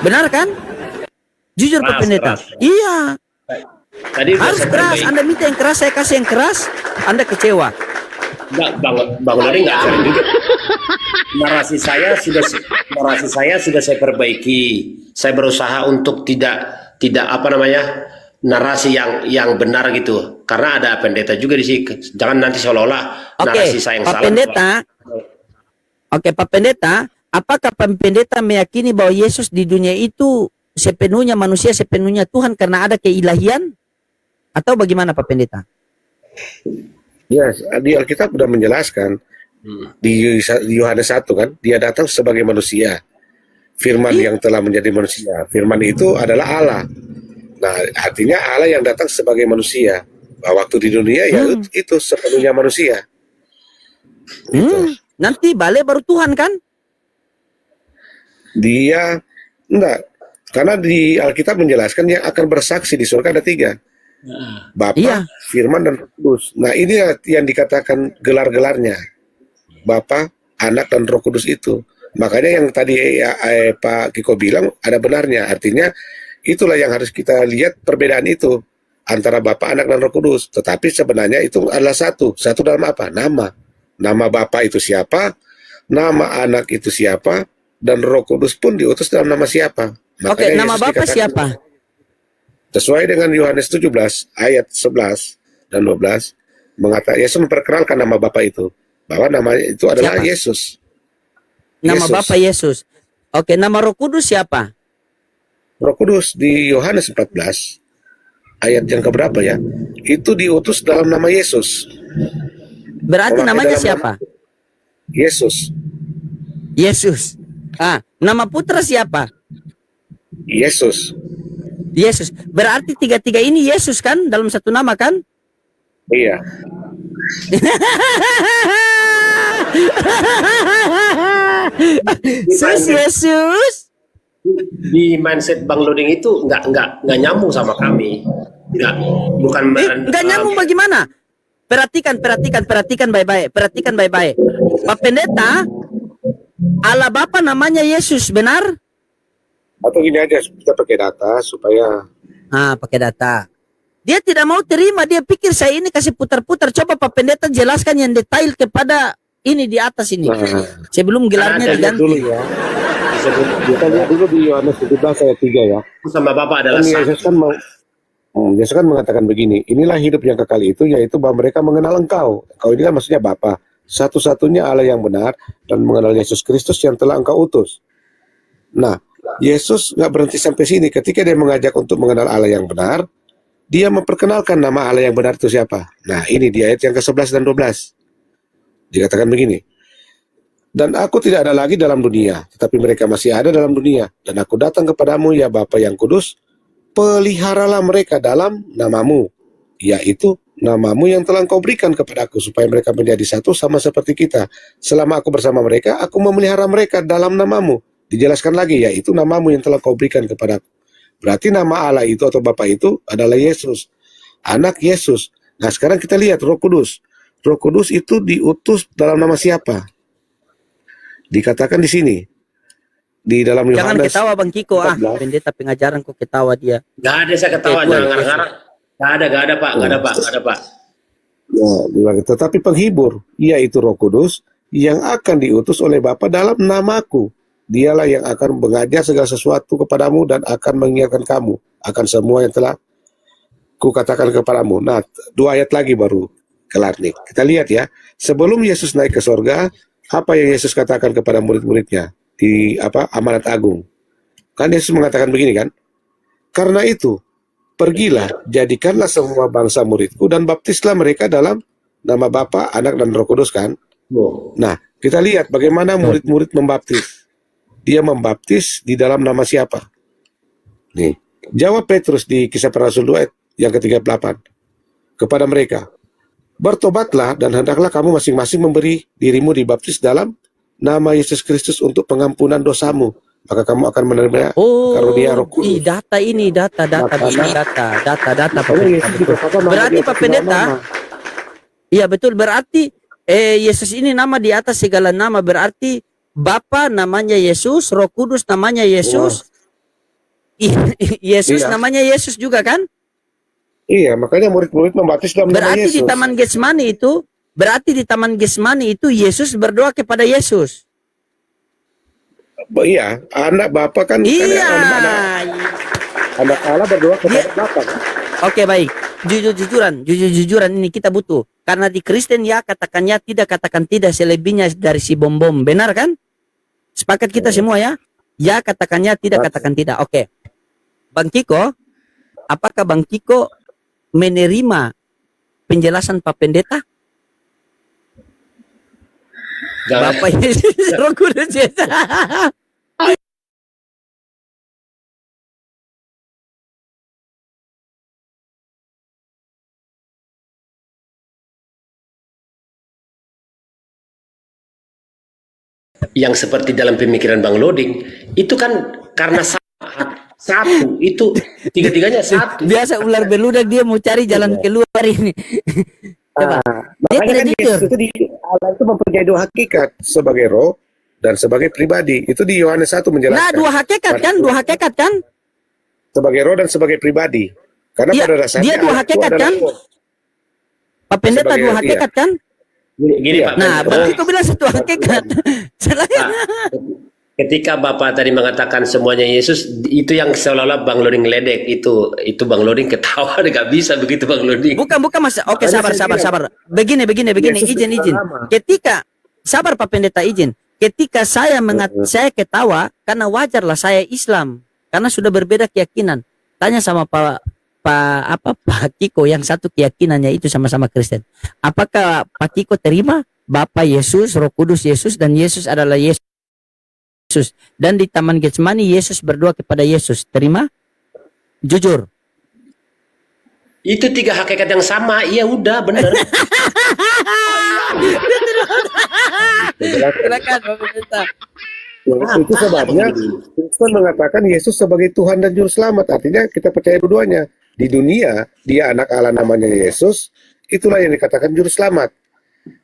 Benar kan? Jujur Pak Pendeta. Iya. Tadi harus keras. Anda minta yang keras, saya kasih yang keras, Anda kecewa. Bang Lodi nggak fair juga. Narasi saya sudah saya perbaiki. Saya berusaha untuk tidak narasi yang benar gitu. Karena ada pendeta juga di sini. Jangan nanti seolah-olah narasi saya yang Pak salah. Pendeta. Oke, Pak Pendeta, apakah Pak Pendeta meyakini bahwa Yesus di dunia itu sepenuhnya manusia, sepenuhnya Tuhan karena ada keilahian? Atau bagaimana Pak Pendeta? Ya, di Alkitab sudah menjelaskan di Yohanes 1 kan, dia datang sebagai manusia. Firman yang telah menjadi manusia. Firman itu adalah Allah. Nah, artinya Allah yang datang sebagai manusia. Nah, waktu di dunia ya itu sepenuhnya manusia. Gitu. Nanti balik baru Tuhan kan? Dia enggak, karena di Alkitab menjelaskan yang akan bersaksi di surga ada 3. Bapa, Iya. Firman, dan Roh Kudus. Nah, ini yang dikatakan gelar-gelarnya. Bapa, Anak, dan Roh Kudus itu. Makanya yang tadi Pak Kiko bilang ada benarnya. Artinya itulah yang harus kita lihat perbedaan itu antara Bapa, Anak, dan Roh Kudus. Tetapi sebenarnya itu adalah satu. Satu dalam apa? Nama. Nama Bapa itu siapa? Nama Anak itu siapa? Dan Roh Kudus pun diutus dalam nama siapa? Oke, Makanya nama Yesus Bapa dikatakan, siapa? sesuai dengan Yohanes 17 ayat 11 dan 12 mengatakan Yesus memperkenalkan nama Bapa itu, bahwa namanya itu adalah Siapa? Yesus. Nama Yesus. Bapa Yesus. Oke, nama Roh Kudus siapa? Roh Kudus di Yohanes 14 ayat yang keberapa ya? Itu diutus dalam nama Yesus. Berarti Memakai namanya dalam siapa? Yesus. Yesus. Nama putra siapa? Yesus. Yesus. Berarti tiga-tiga ini Yesus kan dalam satu nama kan? Iya. Sus Yesus. Di mindset Bang Loding itu nggak nyambung sama kami. Bukan Enggak nyambung bagaimana? Perhatikan baik-baik. Perhatikan baik-baik. Pak Pendeta, Allah Bapa namanya Yesus, benar? Atau gini aja, kita pakai data supaya Pakai data. Dia tidak mau terima, dia pikir saya ini kasih putar-putar. Coba Pak Pendeta jelaskan yang detail kepada ini di atas ini. Sebelum gelarnya Ada diganti. dulu ya. Kita lihat dulu di Yohanes 17 ayat 3 ya. sama Bapak adalah Kan satu. Yesus kan mengatakan begini, inilah hidup yang kekal itu, yaitu bahwa mereka mengenal Engkau. Engkau ini kan maksudnya Bapa, satu-satunya Allah yang benar, dan mengenal Yesus Kristus yang telah Engkau utus. Nah, Yesus nggak berhenti sampai sini. Ketika dia mengajak untuk mengenal Allah yang benar, dia memperkenalkan nama Allah yang benar itu siapa. Nah, ini di ayat yang ke-11 dan 12. Dikatakan begini, dan aku tidak ada lagi dalam dunia, tetapi mereka masih ada dalam dunia. Dan aku datang kepadamu, ya Bapa yang kudus, peliharalah mereka dalam namamu, yaitu namamu yang telah Engkau berikan kepadaku, supaya mereka menjadi satu sama seperti kita. Selama aku bersama mereka, aku memelihara mereka dalam namamu. Dijelaskan lagi, yaitu namamu yang telah Kau berikan kepadaku. Berarti nama Allah itu atau Bapa itu adalah Yesus, Anak Yesus. Nah, sekarang kita lihat Roh Kudus. Roh Kudus itu diutus dalam nama siapa? Dikatakan di sini, di dalam Jangan Yohanes ketawa Bang Kiko. 14. Pendeta pengajaran kok ketawa dia. Nggak ada saya ketawa, Oke, jangan boleh. ngarang-ngarang. Nggak ada Pak, nggak ada Pak. Ya, dibilang, tetapi penghibur, yaitu Roh Kudus, yang akan diutus oleh Bapa dalam namaku. Dialah yang akan mengajar segala sesuatu kepadamu dan akan mengingatkan kamu akan semua yang telah kukatakan kepadamu. Nah, 2 ayat lagi baru kelar nih. Kita lihat ya, sebelum Yesus naik ke sorga, apa yang Yesus katakan kepada murid-muridnya di amanat agung? Kan Yesus mengatakan begini kan? Karena itu, pergilah, jadikanlah semua bangsa muridku dan baptislah mereka dalam nama Bapa, Anak, dan Roh Kudus kan? Nah, kita lihat bagaimana murid-murid membaptis. Dia membaptis di dalam nama siapa? Nih, jawab Petrus di Kisah Para Rasul 2 ayat yang ke-38 kepada mereka, bertobatlah dan hendaklah kamu masing-masing memberi dirimu dibaptis dalam nama Yesus Kristus untuk pengampunan dosamu, maka kamu akan menerima karunia Roh Kudus. Data ini, data Pak Makanya Pendeta. Yesus dikatakan nama Berarti di Pak atas Pendeta, nama. iya betul, berarti Yesus ini nama di atas segala nama, berarti Bapa namanya Yesus, Roh Kudus namanya Yesus. Yesus Iya. namanya Yesus juga kan? Iya, makanya murid-murid membaptis dalam nama Berarti Yesus. di Taman Getsemani itu Yesus berdoa kepada Yesus. Iya, anak Bapa kan Iya. anak Allah berdoa kepada Iya. Bapa kan? Oke, baik. Jujur-jujuran ini kita butuh. Karena di Kristen ya katakan ya, tidak katakan tidak, selebihnya dari si bom-bom. Benar kan? Sepakat kita semua ya? Ya katakannya, tidak katakan tidak. Oke. Bang Kiko, apakah Bang Kiko menerima penjelasan Pak Pendeta? Jangan. Bapak Yesus Roh Kudus Yesus. Yang seperti dalam pemikiran Bang Loding itu kan karena satu itu tiga-tiganya satu. Biasa ular beludak dia mau cari jalan keluar ini. Coba. Dia Makanya tidak kan jujur. Yesus itu Allah itu mempunyai dua hakikat, sebagai roh dan sebagai pribadi. Itu di Yohanes 1 menjelaskan. Nah, dua hakikat kan? Dua hakikat kan? Sebagai roh dan sebagai pribadi. Karena Iya, pada dasarnya dia dua Allah itu hakikat adalah kan? roh. Pak Pendeta Sebagai- dua hakikat kan? Gini Iya. Pak. Nah, Pendeta. Bang Kiko bilang satu hakikat. Salah. Pak, ketika Bapak tadi mengatakan semuanya Yesus, itu yang seolah-olah Bang Loding ledek, itu Bang Loding ketawa, nggak bisa begitu Bang Loding. Bukan Mas. Oke, Makanya sabar. saya bilang, Begini. Yesus Izin. itu lama. Ketika sabar Pak Pendeta izin. Ketika saya saya ketawa karena wajarlah saya Islam karena sudah berbeda keyakinan. Tanya sama Pak Kiko yang satu keyakinannya itu sama-sama Kristen. Apakah Pak Kiko terima Bapa Yesus, Roh Kudus Yesus dan Yesus adalah Yesus? Dan di Taman Getsemani Yesus berdoa kepada Yesus. Terima? Jujur. Itu tiga hakikat yang sama, iya udah bener. Silakan Pak Pendeta. Itu sebabnya Kristen mengatakan Yesus sebagai Tuhan dan Juru Selamat. Artinya kita percaya dua-duanya. Di dunia, dia anak Allah namanya Yesus. Itulah yang dikatakan Juru Selamat.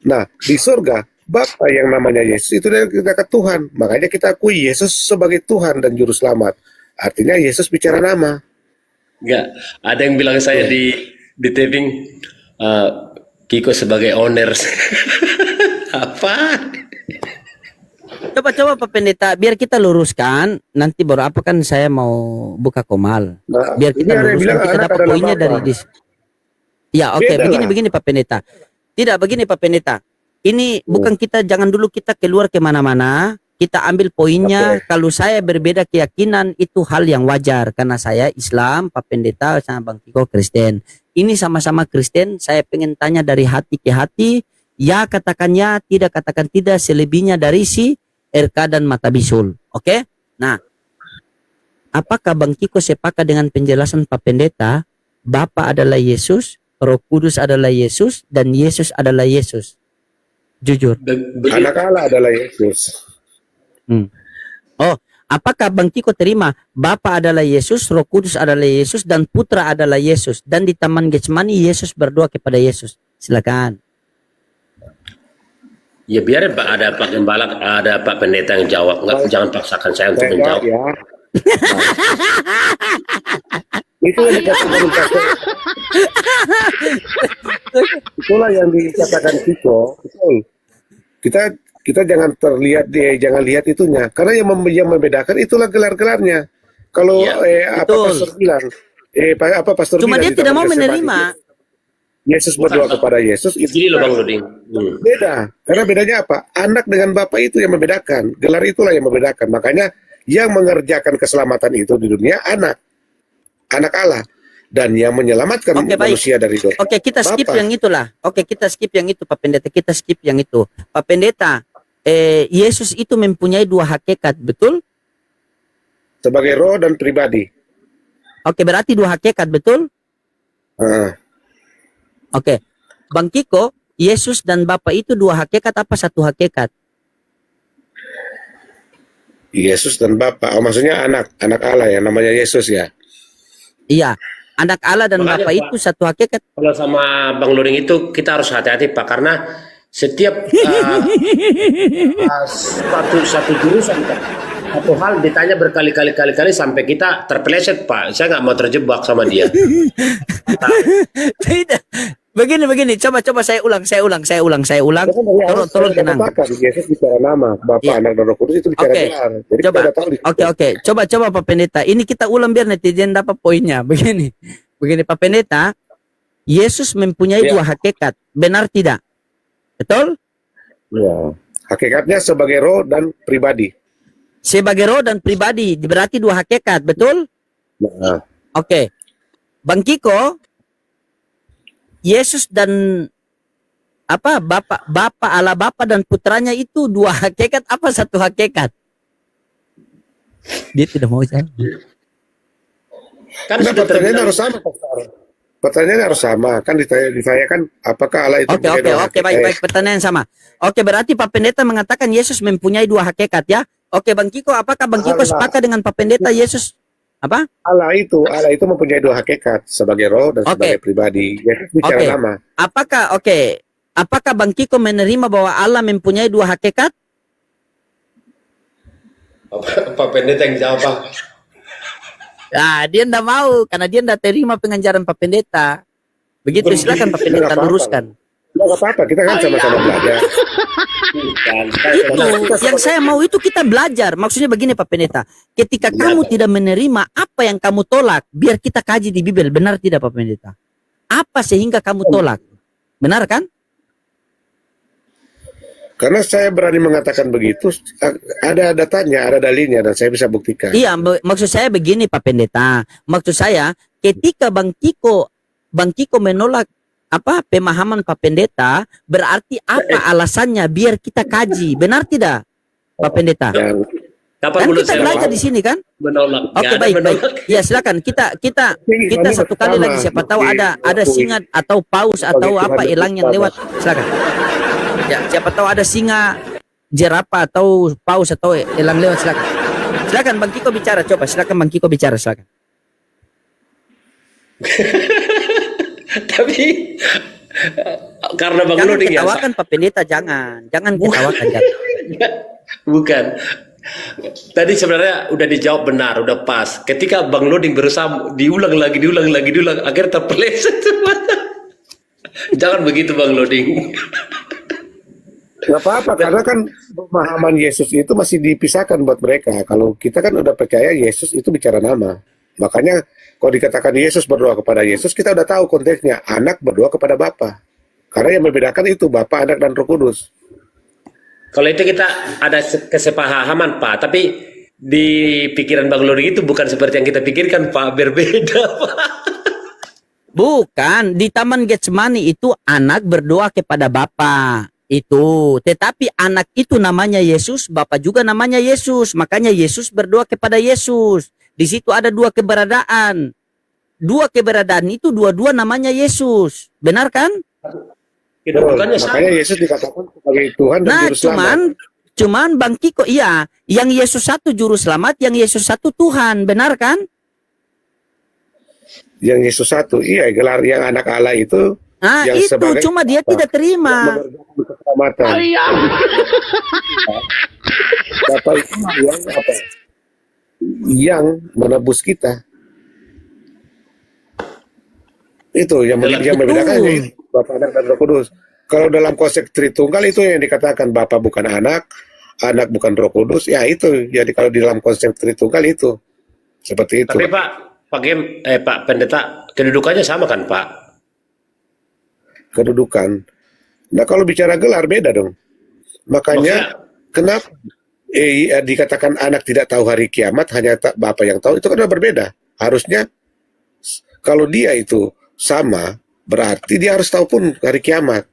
Nah, di surga, Bapa yang namanya Yesus itu dia dikatakan Tuhan. Makanya kita akui Yesus sebagai Tuhan dan Juru Selamat. Artinya Yesus bicara nama. Enggak, ada yang bilang saya di taping Kiko sebagai owner. Apa? Coba Pak Pendeta, biar kita luruskan. Nanti baru apa kan saya mau buka komal. Nah, Biar ini kita ada yang luruskan, bilang kita anak dapat adalah poinnya Bapa. dari Ya, oke, Beda lah. begini Pak Pendeta. Tidak, begini Pak Pendeta. Ini bukan kita, jangan dulu kita keluar kemana-mana. Kita ambil poinnya. Oke. Kalau saya berbeda keyakinan, itu hal yang wajar. Karena saya Islam, Pak Pendeta sama Bang Kiko Kristen. Ini sama-sama Kristen. Saya pengen tanya dari hati ke hati. Ya katakan ya, tidak katakan tidak. Selebihnya dari si RK dan mata bisul. Oke? Nah, apakah Bang Kiko sepakat dengan penjelasan Pak Pendeta? Bapa adalah Yesus, Roh Kudus adalah Yesus, dan Yesus adalah Yesus. Jujur. Anak Allah adalah Yesus. Oh, apakah Bang Kiko terima Bapa adalah Yesus, Roh Kudus adalah Yesus, dan Putra adalah Yesus? Dan di Taman Getsemani Yesus berdoa kepada Yesus. Silakan. Ya biar Pak ada Pak Gembala, ada Pak Pendeta yang jawab. Enggak, jangan paksakan saya untuk Saya menjawab. ya. Itu yang dikatakan Pastor. Itulah yang dikatakan Kiko. Betul. Kita jangan jangan lihat itunya. Karena yang membedakan itulah gelar-gelarnya. Kalau Iya, betul. Pastor bilang, Pastor Cuma bilang dia di tidak Taman mau Getsemani, menerima. Yesus berdoa kepada Yesus. Gini loh Bang Loding. Beda. Karena bedanya apa? Anak dengan Bapa itu yang membedakan. Gelar itulah yang membedakan. Makanya yang mengerjakan keselamatan itu di dunia anak Allah, dan yang menyelamatkan Oke, baik. manusia dari dosa. Oke, kita skip Bapa. yang itulah. Oke, kita skip yang itu Pak Pendeta. Kita skip yang itu. Pak Pendeta, Yesus itu mempunyai dua hakikat, betul? Sebagai roh dan pribadi. Oke, berarti dua hakikat, betul? Ah, Oke. Bang Kiko, Yesus dan Bapa itu dua hakikat apa satu hakikat? Yesus dan Bapa. Oh, maksudnya anak Allah yang namanya Yesus ya. Iya. Anak Allah dan Makanya, Bapa Pak, itu satu hakikat. Kalau sama Bang Loding itu kita harus hati-hati Pak, karena setiap satu jurusan Pak, satu hal ditanya berkali-kali sampai kita terpeleset Pak. Saya nggak mau terjebak sama dia. Tidak. Begini. Coba saya ulang. Karena dari awal Tolong saya tenang. katakan, Yesus bicara nama, Bapa, Iya. Anak, dan Roh Kudus itu bicara Oke. gelar. Jadi Coba. kita udah tahu di situ. Oke. Coba Pak Pendeta. Ini kita ulang biar netizen dapat poinnya. Begini Pak Pendeta. Yesus mempunyai Ya. dua hakikat. Benar tidak? Betul? Ya. Hakikatnya sebagai roh dan pribadi. Sebagai roh dan pribadi, berarti dua hakikat, betul? Nah, Oke. Bang Kiko, Yesus dan Bapa Allah Bapa dan putranya itu dua hakikat apa satu hakikat? Dia tidak mau jawab. Kan nah, sudah pertanyaannya terbilang. harus sama, Pastor. Pertanyaannya harus sama. Kan ditanyakan apakah Allah itu punya dua Oke, baik, pertanyaan sama. Oke, berarti Pak Pendeta mengatakan Yesus mempunyai dua hakikat ya. Oke, Bang Kiko, apakah Bang Kiko Allah. sepakat dengan Pak Pendeta Yesus apa? Allah itu mempunyai dua hakikat, sebagai roh dan Oke. sebagai pribadi. Yesus bicara Oke. nama. Apakah Bang Kiko menerima bahwa Allah mempunyai dua hakikat? Pak Pendeta yang jawab, Bang. Ah, dia enggak mau karena dia enggak terima pengajaran Pak Pendeta. Begitu, silakan Pak Pendeta Nggak apa-apa. luruskan. Nggak apa-apa, kita kan sama-sama belajar. Bukan. Itu yang saya mau itu kita belajar. Maksudnya begini Pak Pendeta, ketika kamu tidak menerima apa yang kamu tolak, biar kita kaji di Bible, benar tidak Pak Pendeta? Apa sehingga kamu tolak? Benar kan? Karena saya berani mengatakan begitu, ada datanya, ada dalilnya, dan saya bisa buktikan. Iya, maksud saya begini Pak Pendeta. Maksud saya ketika Bang Kiko menolak pemahaman Pak Pendeta, berarti apa alasannya biar kita kaji. Benar tidak Pak Pendeta? Kapan Kan mulut kita saya belajar mau di sini kan? menolak? Oke, Nggak ada baik. menolak. Ya, silakan kita satu kali lagi, siapa tahu ada singa atau paus atau apa elang yang lewat. Silakan. Ya, siapa tahu ada singa, jerapah atau paus atau elang lewat, silakan. Silakan Bang Kiko bicara, coba silakan Bang Kiko bicara, silakan. Tapi karena Bang Jangan Loding ya. ketawakan Pak Pendeta, jangan ketawakan, jangan. Bukan. Tadi sebenarnya udah dijawab benar, udah pas. Ketika Bang Loding berusaha diulang lagi, akhirnya terpeleset semuanya. Jangan begitu Bang Loding. Nggak apa-apa, karena kan pemahaman Yesus itu masih dipisahkan buat mereka. Kalau kita kan udah percaya Yesus itu bicara nama. Makanya kalau dikatakan Yesus berdoa kepada Yesus, kita udah tahu konteksnya. Anak berdoa kepada Bapa. Karena yang membedakan itu Bapa, Anak, dan Roh Kudus. Kalau itu kita ada kesepahaman Pak, tapi di pikiran Bang Loding itu bukan seperti yang kita pikirkan Pak, berbeda Pak. Bukan, di Taman Getsemani itu anak berdoa kepada Bapa. Itu, tetapi anak itu namanya Yesus, Bapa juga namanya Yesus. Makanya Yesus berdoa kepada Yesus. Di situ ada dua keberadaan. Dua keberadaan itu dua-dua namanya Yesus. Benar kan? Kedudukannya sama. Makanya Yesus dikatakan sebagai Tuhan dan Nah, Juru Selamat. cuman Bang Kiko, iya, yang Yesus satu juru selamat, yang Yesus satu Tuhan, benar kan? Yang Yesus satu, iya, gelar yang anak Allah itu. Nah, yang itu sebagai cuma dia tidak terima. keselamatan. Bapa itu yang apa? Yang menebus kita. Itu yang membedakannya itu, Bapa, Anak, dan Roh Kudus. Kalau dalam konsep Tritunggal itu yang dikatakan Bapa bukan anak, anak bukan Roh Kudus, ya itu. Jadi kalau di dalam konsep Tritunggal itu seperti itu. Tapi Pak Pendeta, kedudukannya sama kan Pak? Kedudukan. Nah kalau bicara gelar beda dong. Makanya kenapa dikatakan anak tidak tahu hari kiamat, hanya Bapa yang tahu, itu kan udah berbeda. Harusnya kalau dia itu sama, berarti dia harus tahu pun hari kiamat.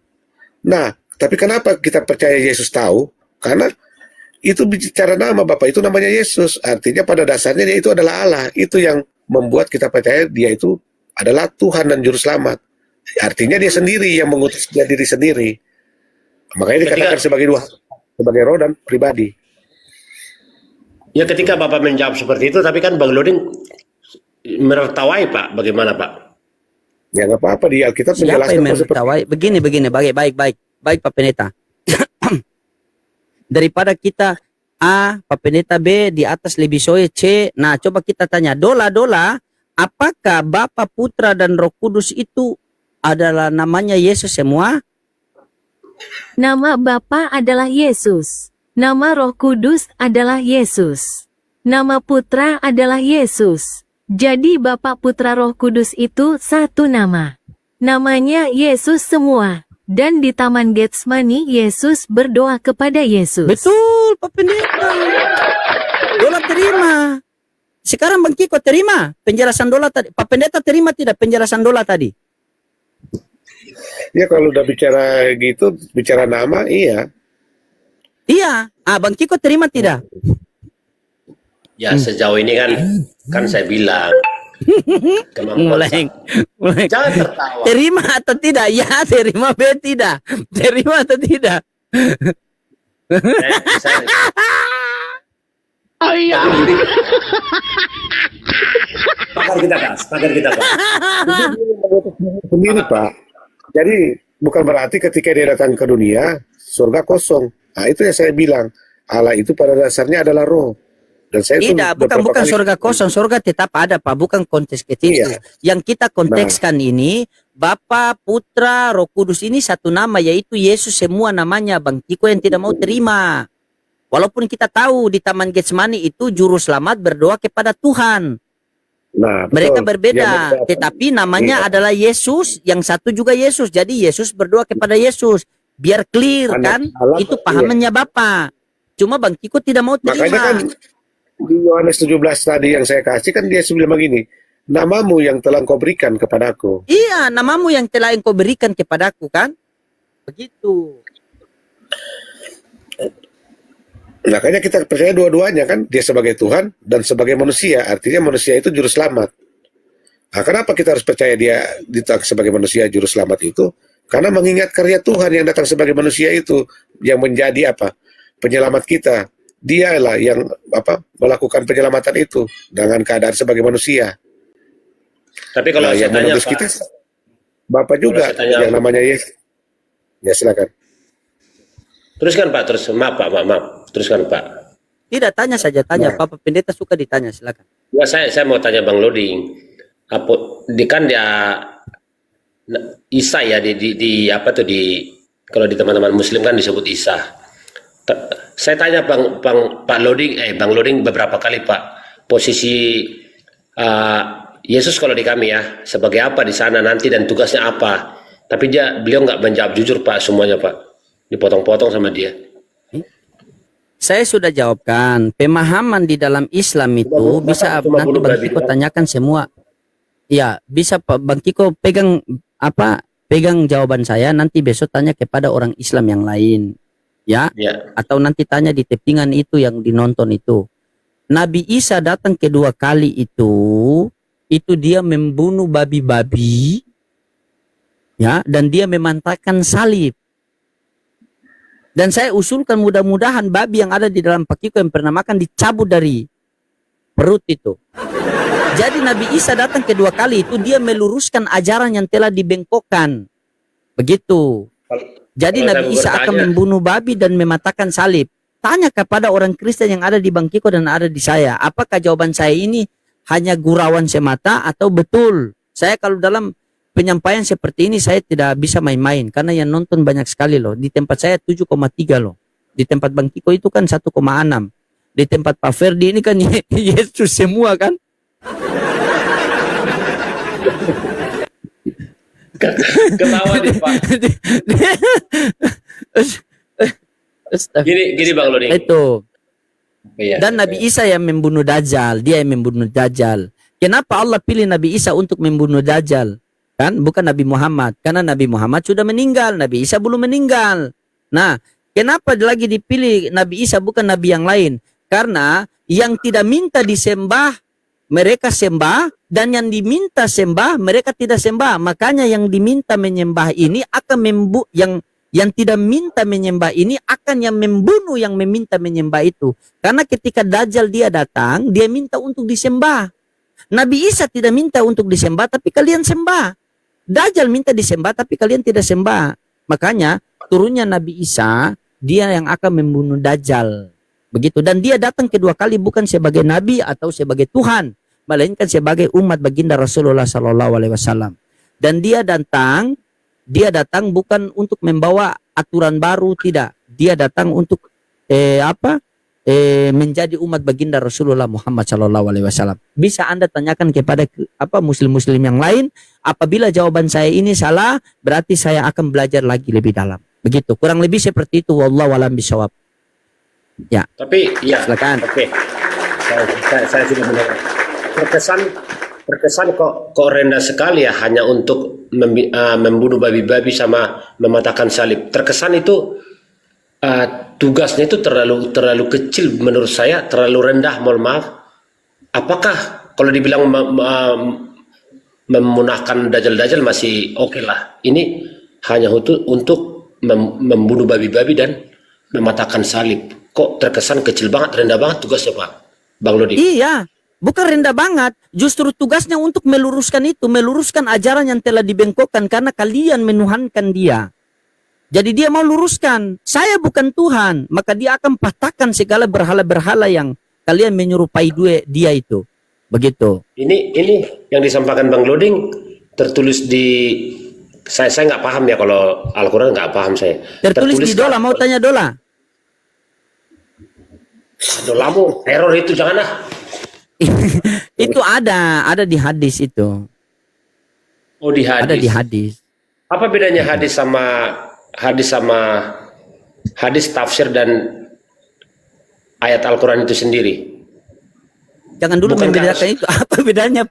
Nah, tapi kenapa kita percaya Yesus tahu? Karena itu bicara nama Bapa, itu namanya Yesus. Artinya pada dasarnya dia itu adalah Allah. Itu yang membuat kita percaya dia itu adalah Tuhan dan Juru Selamat. Artinya dia sendiri yang mengutus dia diri sendiri. Makanya dikatakan sebagai roh dan pribadi. Ya ketika Bapak menjawab seperti itu, tapi kan Bang Loding menertawai Pak, bagaimana Pak? Ya nggak apa-apa, di Alkitab Siapa menjelaskan yang kok seperti menertawai? Begini, baik Pak Pendeta. Daripada kita A, Pak Pendeta B, di atas lebih soe C. Nah, coba kita tanya, Dola, apakah Bapa, Putra, dan Roh Kudus itu adalah namanya Yesus semua? Nama Bapa adalah Yesus. Nama Roh Kudus adalah Yesus. Nama Putra adalah Yesus. Jadi Bapa, Putra, Roh Kudus itu satu nama. Namanya Yesus semua. Dan di Taman Getsemani Yesus berdoa kepada Yesus. Betul, Pak Pendeta. Dola terima. Sekarang Bang Kiko terima penjelasan Dola tadi. Pak Pendeta terima tidak penjelasan Dola tadi? Ya kalau udah bicara gitu, bicara nama, iya. Iya. Bang Kiko terima tidak? Ya sejauh ini kan saya bilang kemampuan Mulai. jangan tertawa. Terima atau tidak? Ya, terima B tidak. Terima atau tidak? Saya, pakar kita Pak. Sendiri Pak. Jadi bukan berarti ketika dia datang ke dunia, surga kosong. Nah itu yang saya bilang. Allah itu pada dasarnya adalah roh. Dan saya Tidak, bukan surga kosong, surga tetap ada Pak, bukan konteks ke situ. Iya. Yang kita kontekskan ini Bapa, Putra, Roh Kudus ini satu nama, yaitu Yesus semua namanya. Bang Kiko yang tidak mau terima. Walaupun kita tahu di Taman Getsemani itu juru selamat berdoa kepada Tuhan. Nah, Mereka betul. berbeda, Yang tetapi namanya Iya. adalah Yesus, yang satu juga Yesus. Jadi Yesus berdoa kepada Yesus. Biar clear Anak kan, Allah, itu pahamannya Bapa. Cuma Bang Kiko tidak mau terima. Makanya kan di Yohanes 17 tadi yang saya kasih kan dia bilang begini, namamu yang telah kau berikan kepadaku. Iya, namamu yang telah engkau berikan kepadaku kan? Begitu. Makanya kita percaya dua-duanya kan, dia sebagai Tuhan dan sebagai manusia. Artinya manusia itu juru selamat. Nah, kenapa kita harus percaya dia ditang sebagai manusia juru selamat itu? Karena mengingat karya Tuhan yang datang sebagai manusia itu yang menjadi apa? Penyelamat kita. Dialah yang melakukan penyelamatan itu dengan keadaan sebagai manusia. Tapi kalau saya yang tanya menebus Pak, kita Bapak juga saya tanya- yang namanya Yesus. Ya silakan. teruskan Pak, maaf. Teruskan Pak. Tidak, tanya saja, tanya. Nah. Papa Pendeta suka ditanya, silakan. Ya, saya mau tanya Bang Loding. Kan dia Isa ya di apa tuh kalau di teman-teman Muslim kan disebut Isa. Saya tanya Bang Loding beberapa kali Pak, posisi Yesus kalau di kami ya sebagai apa di sana nanti dan tugasnya apa. Tapi beliau nggak menjawab jujur Pak semuanya Pak, dipotong-potong sama dia. Saya sudah jawabkan, pemahaman di dalam Islam itu bisa cuma nanti bunuh Bang babi Kiko doang. tanyakan semua. Ya, bisa Pak Bang Kiko pegang jawaban saya, nanti besok tanya kepada orang Islam yang lain. Ya, Ya, atau nanti tanya di tepingan itu yang dinonton itu. Nabi Isa datang kedua kali itu dia membunuh babi-babi, ya, dan dia memantakan salib. Dan saya usulkan mudah-mudahan babi yang ada di dalam Pak Kiko yang pernah makan dicabut dari perut itu. Jadi Nabi Isa datang kedua kali itu dia meluruskan ajaran yang telah dibengkokkan. Begitu. Jadi Kalau Nabi saya Isa akan bertanya- membunuh babi dan mematakan salib. Tanya kepada orang Kristen yang ada di Bang Kiko dan ada di saya. Apakah jawaban saya ini hanya gurauan semata atau betul? Saya kalau dalam penyampaian seperti ini saya tidak bisa main-main. Karena yang nonton banyak sekali loh. Di tempat saya 7,3 loh. Di tempat Bang Kiko itu kan 1,6. Di tempat Pak Ferdi ini kan Yesus semua kan. ketawa nih Pak. Gini Bang Loding. Itu. Iya. Dan Nabi Isa yang membunuh Dajjal, dia yang membunuh Dajjal. Kenapa Allah pilih Nabi Isa untuk membunuh Dajjal? Kan bukan Nabi Muhammad, karena Nabi Muhammad sudah meninggal, Nabi Isa belum meninggal. Nah, kenapa lagi dipilih Nabi Isa bukan nabi yang lain? Karena yang tidak minta disembah mereka sembah, dan yang diminta sembah mereka tidak sembah. Makanya yang diminta menyembah ini akan yang tidak minta menyembah ini akan yang membunuh yang meminta menyembah itu. Karena ketika Dajjal dia datang, dia minta untuk disembah. Nabi Isa tidak minta untuk disembah, tapi kalian sembah. Dajjal minta disembah, tapi kalian tidak sembah. Makanya turunnya Nabi Isa, dia yang akan membunuh Dajjal. Begitu. Dan dia datang kedua kali bukan sebagai Nabi atau sebagai Tuhan, melainkan sebagai umat baginda Rasulullah SAW. Dan dia datang bukan untuk membawa aturan baru, tidak. Dia datang untuk menjadi umat baginda Rasulullah Muhammad SAW. Bisa Anda tanyakan kepada muslim-muslim yang lain. Apabila jawaban saya ini salah, berarti saya akan belajar lagi lebih dalam. Begitu. Kurang lebih seperti itu. Wallahu a'lam bishawab. Ya. Tapi ya, Silakan. oke. saya sudah mendengar. Terkesan kok rendah sekali ya, hanya untuk membunuh babi-babi sama mematahkan salib. Terkesan itu tugasnya itu terlalu kecil menurut saya, terlalu rendah. Mohon maaf. Apakah kalau dibilang memunahkan dajjal masih oke lah. Ini hanya untuk membunuh babi-babi dan mematahkan salib. Kok terkesan kecil banget, rendah banget tugasnya, Pak Bang Lodi? Iya, bukan rendah banget. Justru tugasnya untuk meluruskan itu, meluruskan ajaran yang telah dibengkokkan karena kalian menuhankan dia. Jadi dia mau luruskan, saya bukan Tuhan, maka dia akan patahkan segala berhala-berhala yang kalian menyerupai dia itu. Begitu. Ini yang disampaikan Bang Loding tertulis di saya nggak paham ya, kalau Al-Quran nggak paham saya. Tertulis di Dola, mau tanya Dola. Dolamu teror itu jangan lah. Itu ada di hadis itu. Oh, di hadis. Ada di hadis. Apa bedanya hadis sama hadis tafsir dan ayat Al-Quran itu sendiri? Jangan dulu Bukankah membedakan itu. Apa bedanya?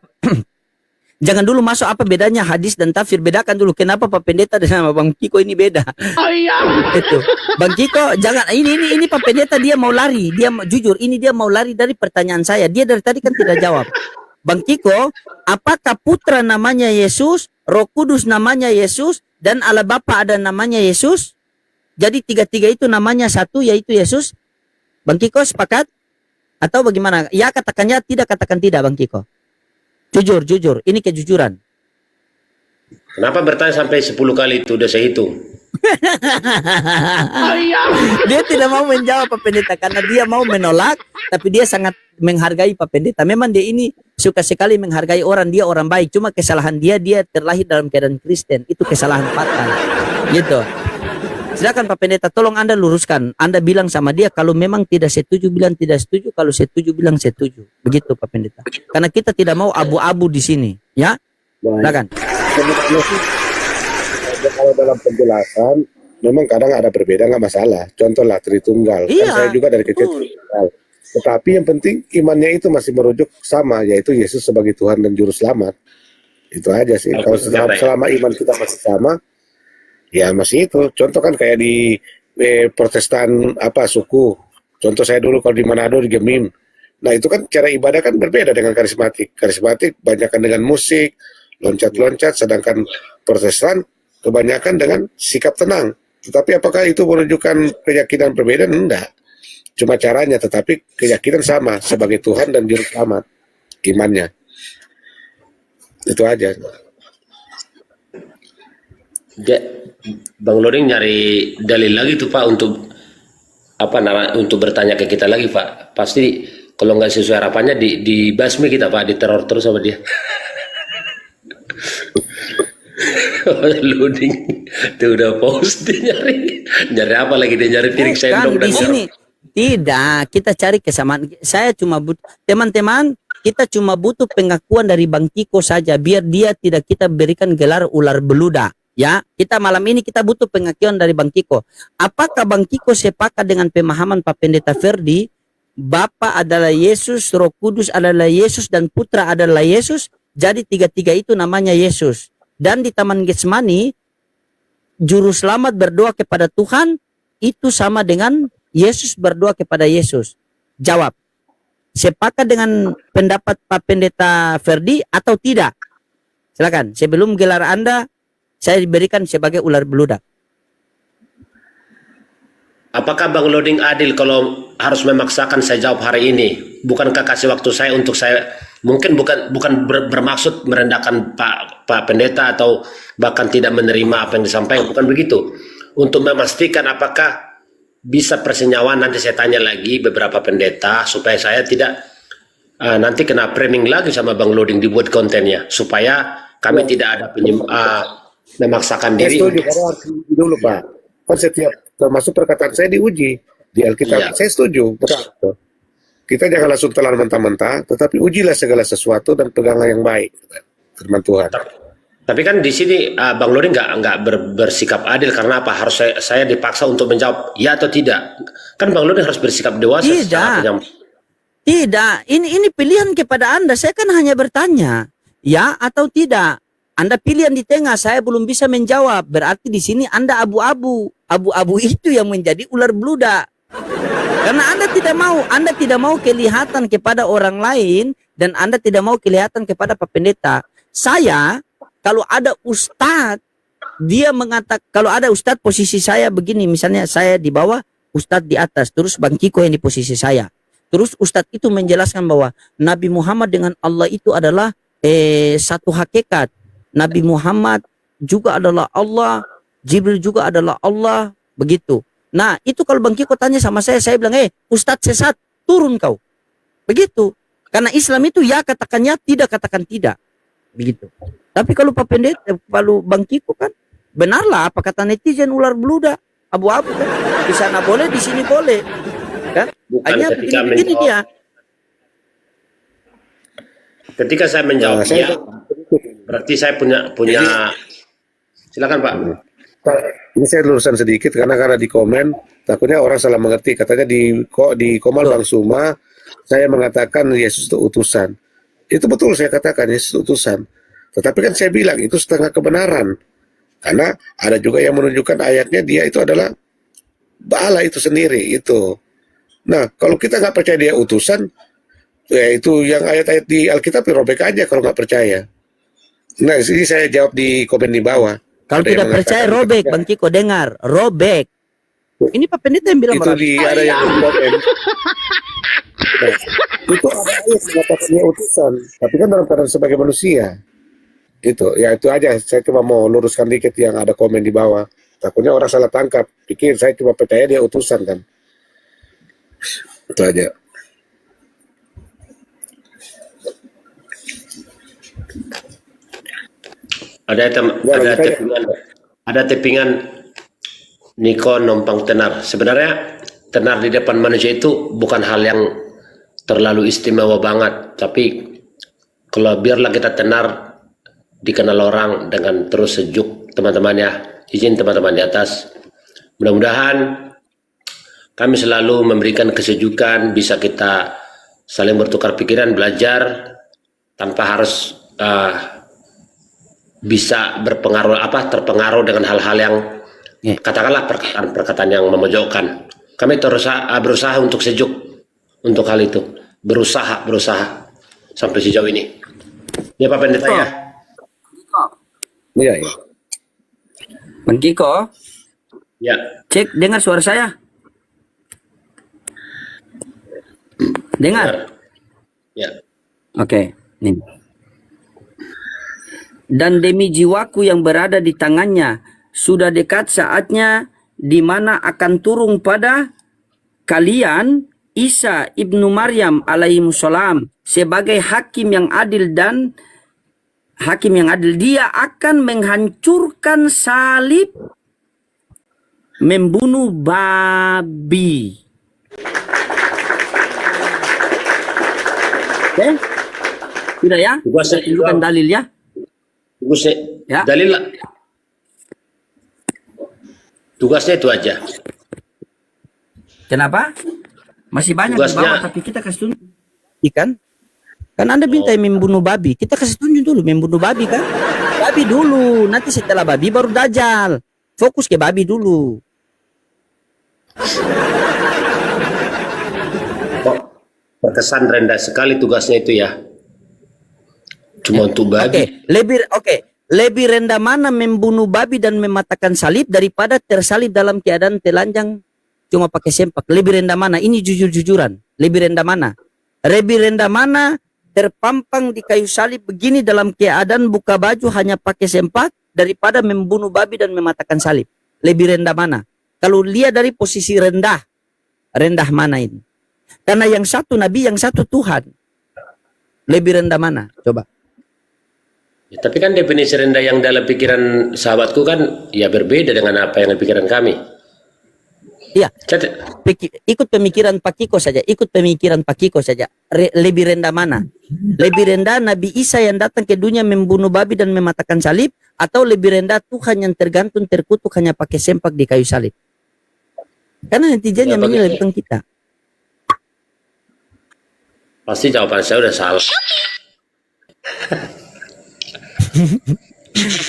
Jangan dulu masuk apa bedanya hadis dan tafsir. Bedakan dulu kenapa Pak Pendeta dan sama Bang Kiko ini beda. Oh iya. Itu. Bang Kiko jangan ini Pak Pendeta dia mau lari. Dia jujur ini dia mau lari dari pertanyaan saya. Dia dari tadi kan tidak jawab. Bang Kiko, apakah putra namanya Yesus, Roh Kudus namanya Yesus, dan Allah Bapa ada namanya Yesus? Jadi tiga-tiga itu namanya satu, yaitu Yesus. Bang Kiko sepakat? Atau bagaimana? Ya katakan ya, tidak katakan tidak Bang Kiko. Jujur, ini kejujuran. Kenapa bertanya sampai 10 kali itu? Udah saya hitung. Dia tidak mau menjawab Pak Pendeta karena dia mau menolak, tapi dia sangat menghargai Pak Pendeta. Memang dia ini suka sekali menghargai orang, dia orang baik. Cuma kesalahan dia terlahir dalam keadaan Kristen. Itu kesalahan fatal. Gitu. Silakan Pak Pendeta, tolong Anda luruskan. Anda bilang sama dia kalau memang tidak setuju bilang tidak setuju, kalau setuju bilang setuju. Begitu Pak Pendeta. Karena kita tidak mau abu-abu di sini, ya. Silakan. Sebenarnya sih, kalau dalam penjelasan memang kadang ada berbeda, nggak masalah. Contohlah Tritunggal. Iya, Kan saya juga dari kecil Tritunggal. Tetapi yang penting imannya itu masih merujuk sama, yaitu Yesus sebagai Tuhan dan Juru Selamat. Itu aja sih. Kalau selama iman kita masih sama, ya masih itu. Contoh kan kayak di Protestan suku. Contoh saya dulu kalau di Manado di Gemim. Nah itu kan cara ibadah kan berbeda dengan karismatik. Karismatik banyakkan dengan musik, loncat-loncat, sedangkan Protestan kebanyakan dengan sikap tenang. Tetapi apakah itu menunjukkan keyakinan berbeda? Enggak. Cuma caranya, tetapi keyakinan sama sebagai Tuhan dan Juru Selamat. Imannya. Itu aja. Bang Loding nyari dalil lagi tuh Pak untuk untuk bertanya ke kita lagi Pak. Pasti kalau nggak sesuai harapannya dibasmi kita Pak, diteror terus sama dia. Loding tuh udah post dia nyari apa lagi, dia nyari piring sendok dan di sini tidak, kita cari kesamaan. Saya cuma teman-teman, kita cuma butuh pengakuan dari Bang Kiko saja biar dia tidak kita berikan gelar ular beludak. Ya, kita malam ini kita butuh pengakuan dari Bang Kiko. Apakah Bang Kiko sepakat dengan pemahaman Pak Pendeta Ferdi, Bapa adalah Yesus, Roh Kudus adalah Yesus, dan Putra adalah Yesus? Jadi tiga-tiga itu namanya Yesus. Dan di Taman Getsemani, Juru Selamat berdoa kepada Tuhan, itu sama dengan Yesus berdoa kepada Yesus. Jawab, sepakat dengan pendapat Pak Pendeta Ferdi atau tidak? Silakan, sebelum gelar Anda saya diberikan sebagai ular beludak. Apakah Bang Loding adil kalau harus memaksakan saya jawab hari ini? Bukankah kasih waktu saya untuk saya mungkin bukan bermaksud merendahkan Pak Pendeta atau bahkan tidak menerima apa yang disampaikan, bukan begitu. Untuk memastikan apakah bisa persenyawaan, nanti saya tanya lagi beberapa pendeta supaya saya tidak nanti kena framing lagi sama Bang Loding dibuat kontennya, supaya kami tidak ada memaksakan diri. Saya setuju, karena harus diuji dulu Pak. Kan setiap termasuk perkataan saya diuji di Alkitab. Iya. Saya setuju. Betul. Kita jangan langsung telan mentah-mentah, tetapi ujilah segala sesuatu dan peganglah yang baik, firman Tuhan. Tapi kan di sini Bang Loding nggak bersikap adil karena apa? Harus saya dipaksa untuk menjawab ya atau tidak. Kan Bang Loding harus bersikap dewasa. Tidak. Tidak, ini pilihan kepada Anda. Saya kan hanya bertanya, ya atau tidak. Anda pilihan di tengah, saya belum bisa menjawab. Berarti di sini Anda abu-abu. Abu-abu itu yang menjadi ular beludak. Karena Anda tidak mau kelihatan kepada orang lain dan Anda tidak mau kelihatan kepada Pak Pendeta. Saya kalau ada ustadz kalau ada ustadz posisi saya begini, misalnya saya di bawah, ustadz di atas, terus Bang Kiko yang di posisi saya. Terus ustadz itu menjelaskan bahwa Nabi Muhammad dengan Allah itu adalah satu hakikat. Nabi Muhammad juga adalah Allah, Jibril juga adalah Allah, begitu. Nah, itu kalau Bang Kiko tanya sama saya bilang, Ustadz sesat, turun kau. Begitu. Karena Islam itu ya katakan ya, tidak katakan tidak. Begitu. Tapi kalau Pak Pendeta, kalau Bang Kiko kan, benarlah apa kata netizen ular beludak, abu-abu kan. Di sana boleh, di sini boleh. Kan? Hanya begini dia. Ketika saya menjawab ya, berarti saya punya. Silakan Pak. Pak, ini saya lulusan sedikit karena di komen takutnya orang salah mengerti. Katanya di Komal Bang Suma saya mengatakan Yesus itu utusan. Itu betul saya katakan Yesus itu utusan. Tetapi kan saya bilang itu setengah kebenaran. Karena ada juga yang menunjukkan ayatnya dia itu adalah Allah itu sendiri itu. Nah, kalau kita nggak percaya dia utusan, ya itu yang ayat-ayat di Alkitab robek aja kalau nggak percaya. Nah, ini saya jawab di komen di bawah. Kalau tidak percaya robek, Bang Kiko dengar, robek. Ini Pak Pendeta yang bilang itu ada yang komen. Nah, itu ada ayat mengatakannya utusan, tapi kan dalam keadaan sebagai manusia. Itu aja. Saya cuma mau luruskan dikit yang ada komen di bawah. Takutnya orang salah tangkap, pikir saya cuma percaya dia utusan kan. Itu aja. Ada tepingan Niko Nompang tenar. Sebenarnya tenar di depan manusia itu bukan hal yang terlalu istimewa banget, tapi kalau biarlah kita tenar dikenal orang dengan terus sejuk, teman-teman ya. Izin teman-teman di atas. Mudah-mudahan kami selalu memberikan kesejukan, bisa kita saling bertukar pikiran, belajar tanpa harus bisa terpengaruh dengan hal-hal yang katakanlah perkataan-perkataan yang memojokkan. Kami terus berusaha untuk sejuk untuk hal itu, berusaha sampai sejauh ini. Ya Pak Pendeta ya. Iya. Bang Kiko, Ya. cek dengar suara saya. Dengar. Ya. Oke, nih. Dan demi jiwaku yang berada di tangannya, sudah dekat saatnya di mana akan turun pada kalian Isa ibnu Maryam alaihissalam sebagai hakim yang adil dia akan menghancurkan salib, membunuh babi. Oke? Sudah ya? Saya tunjukkan dalil ya. Ya. Dalil tugasnya itu aja. Kenapa? Masih banyak Tugasnya. di bawah, tapi kita kasih tunjuk. Ikan? Kan Anda minta membunuh babi. Kita kasih tunjuk dulu membunuh babi kan? Babi dulu. Nanti setelah babi baru Dajjal. Fokus ke babi dulu. Kok terkesan rendah sekali tugasnya itu ya. Cuma untuk babi. Lebih rendah mana membunuh babi dan mematakan salib daripada tersalib dalam keadaan telanjang cuma pakai sempak? Lebih rendah mana? Ini jujur-jujuran. Lebih rendah mana? Lebih rendah mana terpampang di kayu salib begini dalam keadaan buka baju hanya pakai sempak daripada membunuh babi dan mematakan salib? Lebih rendah mana? Kalau lihat dari posisi rendah mana ini? Karena yang satu Nabi, yang satu Tuhan. Lebih rendah mana? Coba. Ya, tapi kan definisi rendah yang dalam pikiran sahabatku kan ya berbeda dengan apa yang di pikiran kami. Iya. Ikut pemikiran Pak Kiko saja. Lebih rendah mana? Lebih rendah Nabi Isa yang datang ke dunia membunuh babi dan mematakan salib, atau lebih rendah Tuhan yang tergantung terkutuk hanya pakai sempak di kayu salib? Karena netizen yang menilai bukan kita. Pasti jawaban saya udah salah.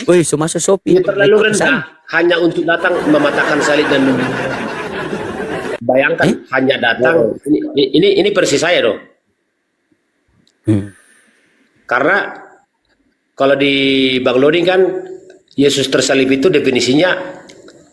Woi, masuk Shopee. Ini terlalu rendah hanya untuk datang mematahkan salib dan bayangkan hanya datang. Ini persis saya dong. Karena kalau di Bang Lodi kan Yesus tersalib itu definisinya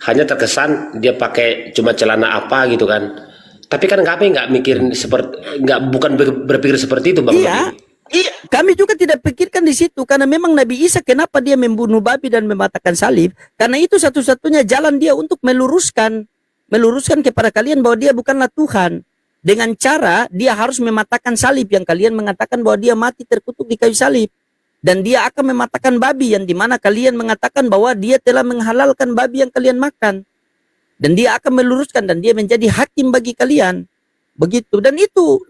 hanya terkesan dia pakai cuma celana apa gitu kan. Tapi kan kami nggak mikirin seperti bukan berpikir seperti itu Bang Iya. Lodi. Iya, kami juga tidak pikirkan di situ karena memang Nabi Isa kenapa dia membunuh babi dan mematahkan salib? Karena itu satu-satunya jalan dia untuk meluruskan kepada kalian bahwa dia bukanlah Tuhan. Dengan cara dia harus mematahkan salib yang kalian mengatakan bahwa dia mati terkutuk di kayu salib. Dan dia akan mematahkan babi yang dimana kalian mengatakan bahwa dia telah menghalalkan babi yang kalian makan. Dan dia akan meluruskan dan dia menjadi hakim bagi kalian. Begitu. Dan itu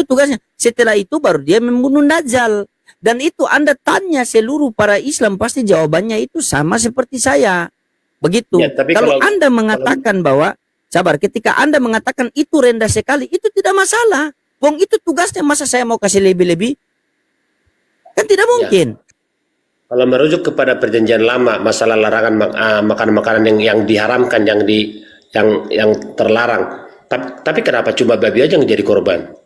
tugasnya. Setelah itu baru dia membunuh Dajjal. Dan itu Anda tanya seluruh para Islam pasti jawabannya itu sama seperti saya. Begitu. Ya, tapi kalau Anda mengatakan bahwa sabar, ketika Anda mengatakan itu rendah sekali, itu tidak masalah. Wong itu tugasnya, masa saya mau kasih lebih-lebih? Kan tidak mungkin. Kalau merujuk kepada perjanjian lama masalah larangan makanan-makanan yang diharamkan, yang terlarang. Tapi kenapa cuma babi aja yang jadi korban?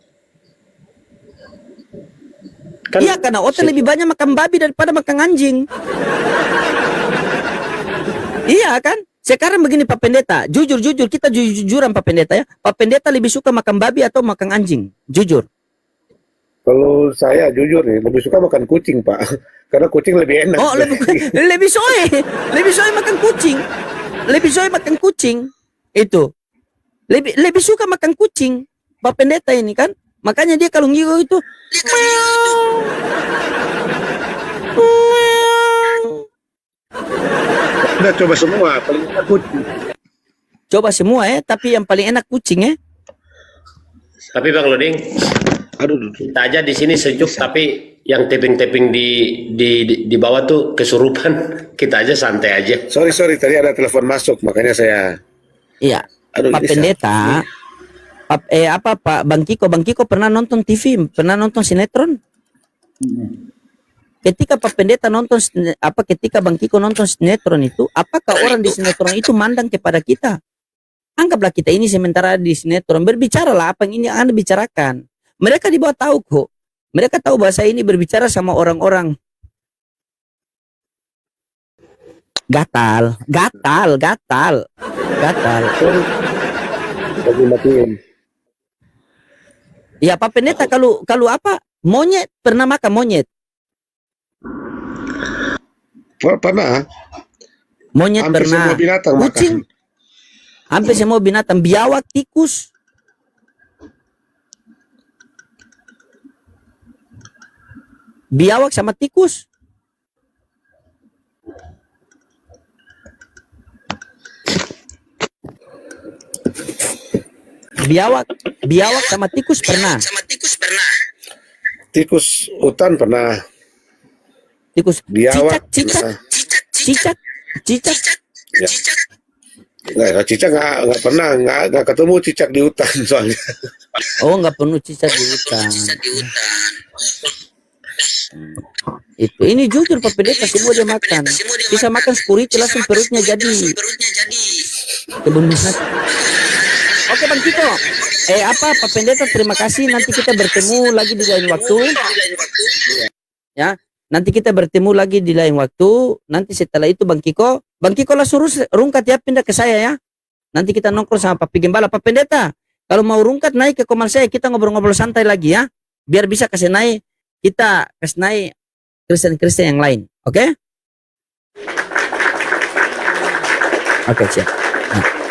Kan, iya, karena otak lebih banyak makan babi daripada makan anjing. Iya kan? Sekarang begini Pak Pendeta, jujur kita jujuran Pak Pendeta ya. Pak Pendeta lebih suka makan babi atau makan anjing? Jujur. Kalau saya jujur nih, lebih suka makan kucing, Pak. Karena kucing lebih enak. Oh, lebih soe makan kucing. Lebih soe makan kucing. Itu. Lebih suka makan kucing. Pak Pendeta ini kan. Makanya dia kalau ngigo itu Udah coba semua, paling enak kucing. coba semua ya, tapi yang paling enak kucing ya. Tapi Bang Loding, kita aja di sini sejuk, tapi yang tapping di bawah tuh kesurupan. Kita aja santai aja. Sorry, tadi ada telepon masuk, makanya saya. Iya. Pak Pendeta, Pak Bang Kiko pernah nonton TV, pernah nonton sinetron? Ketika Pak Pendeta nonton ketika Bang Kiko nonton sinetron itu, apakah orang di sinetron itu mandang kepada kita? Anggaplah kita ini sementara di sinetron, berbicaralah apa yang ini Anda bicarakan. Mereka di bawah tahu kok. Mereka tahu bahwa saya ini berbicara sama orang-orang gatal. Matiin. Ya Pak Pendeta, kalau apa? Monyet, pernah makan monyet? Pernah. Monyet Hampir pernah. semua binatang Kucing. makan. Hampir semua binatang, biawak, tikus. Biawak sama tikus. Biawak sama tikus pernah. Tikus hutan pernah. Tikus. Biawak Cicak. Ya. Nggak, cicak nggak pernah, nggak ketemu cicak di hutan soalnya. Oh, nggak penuh cicak di hutan. Itu. Ini jujur Pak Pendeta, semua dia makan. Bisa makan security langsung perutnya jadi kebundusan. Oke Bang Kiko. Pak Pendeta, terima kasih. Nanti kita bertemu lagi di lain waktu. Ya. Nanti kita bertemu lagi di lain waktu. Nanti setelah itu Bang Kiko lah suruh rungkat ya, pindah ke saya ya. Nanti kita nongkrong sama Papi Gembala. Pak Pendeta, kalau mau rungkat naik ke komar saya, kita ngobrol-ngobrol santai lagi ya. Biar bisa kasih naik, kita kasih naik Kristen-Kristen yang lain. Oke? Oke, siap. Nah.